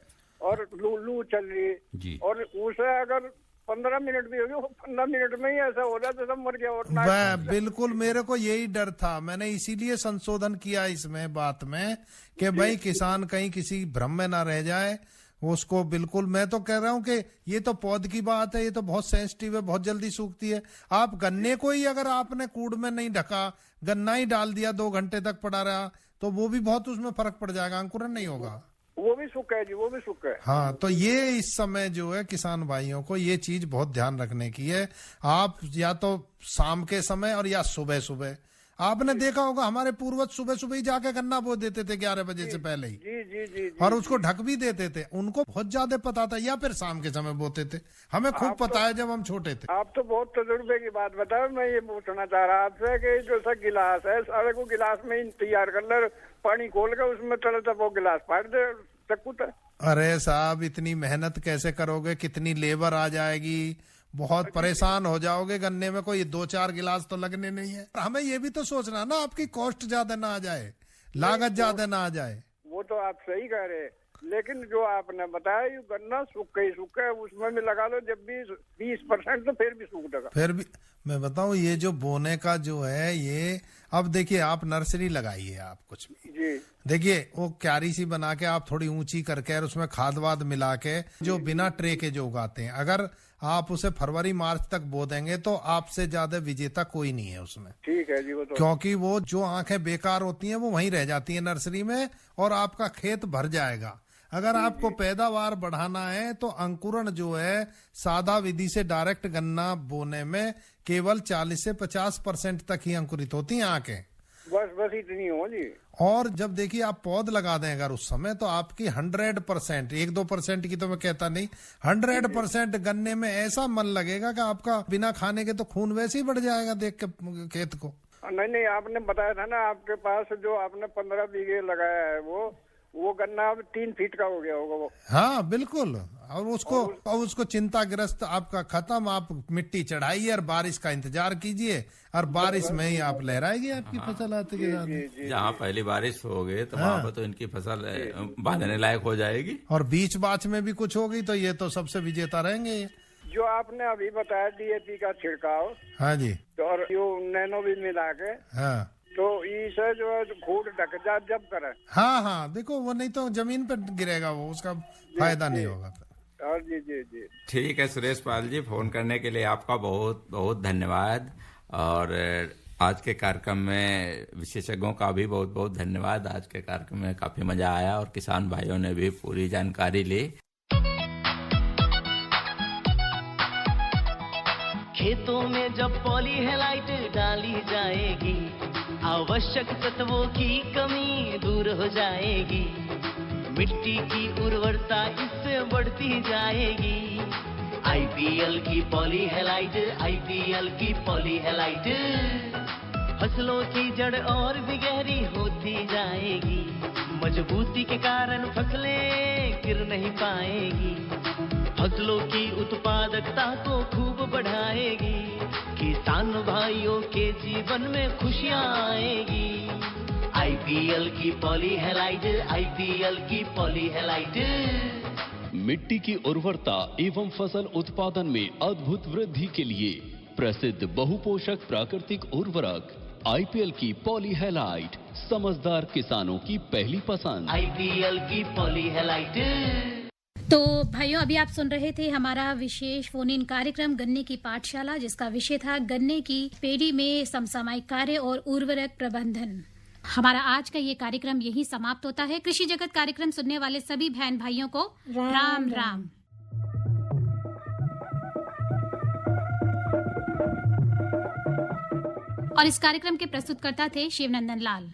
और लू चल रही है जी। और उसे अगर 15 मिनट भी होगी, वो 15 मिनट में ही ऐसा हो रहा है तो सब मर गया। और वह बिल्कुल, मेरे को यही डर था, मैंने इसीलिए संशोधन किया इसमें बात में कि भाई किसान कहीं किसी भ्रम में ना रह जाए उसको। बिल्कुल, मैं तो कह रहा हूं कि ये तो पौध की बात है, ये तो बहुत सेंसिटिव है, बहुत जल्दी सूखती है। आप गन्ने को ही अगर आपने कूड़ में नहीं ढका, गन्ना ही डाल दिया, 2 घंटे तक पड़ा रहा, तो वो भी बहुत उसमें फर्क पड़ जाएगा, अंकुरन नहीं होगा। वो भी सूखा है जी, वो भी सूखा है। हाँ, तो ये इस समय जो है किसान भाइयों को ये चीज बहुत ध्यान रखने की है। आप या तो शाम के समय और या सुबह सुबह, आपने देखा होगा हमारे पूर्वज सुबह सुबह ही जाके गन्ना बो देते थे 11 बजे से पहले ही। जी जी जी, जी और उसको ढक भी देते थे, उनको बहुत ज्यादा पता था, या फिर शाम के समय बोते थे। हमें खूब पता है जब हम छोटे थे। आप तो बहुत तजुर्बे की बात बताओ। मैं ये पूछना चाह रहा आपसे कि जो सा गिलास है, सारे को गिलास में ही तैयार कर ले, पानी खोल कर उसमें थोड़ा सा वो गिलास फाड़ दे चक्कू तक। अरे साहब, इतनी मेहनत कैसे करोगे, कितनी लेबर आ जाएगी, बहुत परेशान हो जाओगे। गन्ने में कोई 2-4 गिलास तो लगने नहीं है। हमें ये भी तो सोचना ना, आपकी कॉस्ट ज्यादा ना आ जाए, लागत ज्यादा ना आ जाए। वो तो आप सही कह रहे हैं, लेकिन जो आपने बताया ये गन्ना सूखा ही सूखा है, उसमें भी लगा लो जब भी 20% तो फिर भी सूख जाएगा। फिर भी मैं बताऊं, ये जो बोने का जो है ये, अब देखिए आप नर्सरी लगाइए, आप कुछ भी जी देखिए, वो क्यारी सी बना के आप थोड़ी ऊंची करके और उसमें खाद वाद मिला के जो बिना ट्रे के जो उगाते हैं, अगर आप उसे फरवरी मार्च तक बो देंगे तो आपसे ज्यादा विजेता कोई नहीं है उसमें। ठीक है जी, वो तो क्योंकि वो जो आंखें बेकार होती हैं वो वहीं रह जाती हैं नर्सरी में, और आपका खेत भर जाएगा। अगर आपको पैदावार बढ़ाना है तो अंकुरण जो है सादा विधि से डायरेक्ट गन्ना बोने में केवल 40 से 50% तक ही अंकुरित होती हैं आंखें। बस इतनी हो जी। और जब देखिए आप पौध लगा दें अगर उस समय, तो आपकी 100%, 1-2% की तो मैं कहता नहीं, 100% गन्ने में ऐसा मन लगेगा कि आपका बिना खाने के तो खून वैसे ही बढ़ जाएगा देख के खेत को। नहीं, आपने बताया था ना आपके पास जो आपने 15 बीघे लगाया है वो गन्ना अब 3 फीट का हो गया होगा वो। हाँ बिल्कुल, और उसको चिंताग्रस्त आपका खत्म, आप मिट्टी चढ़ाइए और बारिश का इंतजार कीजिए, और बारिश में ही आप लहराएगी आपकी फसल आते के साथ। जहाँ पहली बारिश हो गई तो वहाँ पर तो इनकी फसल बांधने लायक हो जाएगी, और बीच बाच में भी कुछ होगी तो ये तो सबसे विजेता रहेंगे। जो आपने अभी बताया डीएपी का छिड़काव, हाँ जी, और जो नैनो भी मिला के, हाँ, तो इसे जो है खूट ढक जा जब करे। हाँ, देखो वो नहीं तो जमीन पे गिरेगा, वो उसका फायदा नहीं होगा। और जी ठीक है सुरेश पाल जी, फोन करने के लिए आपका बहुत बहुत धन्यवाद। और आज के कार्यक्रम में विशेषज्ञों का भी बहुत बहुत धन्यवाद। आज के कार्यक्रम में काफी मजा आया और किसान भाइयों ने भी पूरी जानकारी ली। खेतों में जब पॉलीहेलाइट डाली जाएगी, आवश्यक तत्वों की कमी दूर हो जाएगी, मिट्टी की उर्वरता इससे बढ़ती जाएगी। आईपीएल की पॉलीहेलाइट, आईपीएल की पॉलीहेलाइट, फसलों की जड़ और भी गहरी होती जाएगी, मजबूती के कारण फसलें गिर नहीं पाएगी, फसलों की उत्पादकता को खूब बढ़ाएगी, किसान भाइयों के जीवन में खुशियां आएगी। आईपीएल की पॉलीहेलाइट, आईपीएल की पॉलीहेलाइट। मिट्टी की उर्वरता एवं फसल उत्पादन में अद्भुत वृद्धि के लिए प्रसिद्ध बहुपोषक प्राकृतिक उर्वरक आईपीएल की पॉलीहेलाइट, समझदार किसानों की पहली पसंद। आईपीएल की पॉलीहेलाइट। तो भाइयों, अभी आप सुन रहे थे हमारा विशेष फोन इन कार्यक्रम गन्ने की पाठशाला, जिसका विषय था गन्ने की पेड़ी में समसामयिक कार्य और उर्वरक प्रबंधन। हमारा आज का ये कार्यक्रम यही समाप्त होता है। कृषि जगत कार्यक्रम सुनने वाले सभी बहन भाइयों को राम राम। और इस कार्यक्रम के प्रस्तुतकर्ता थे शिवनंदन लाल।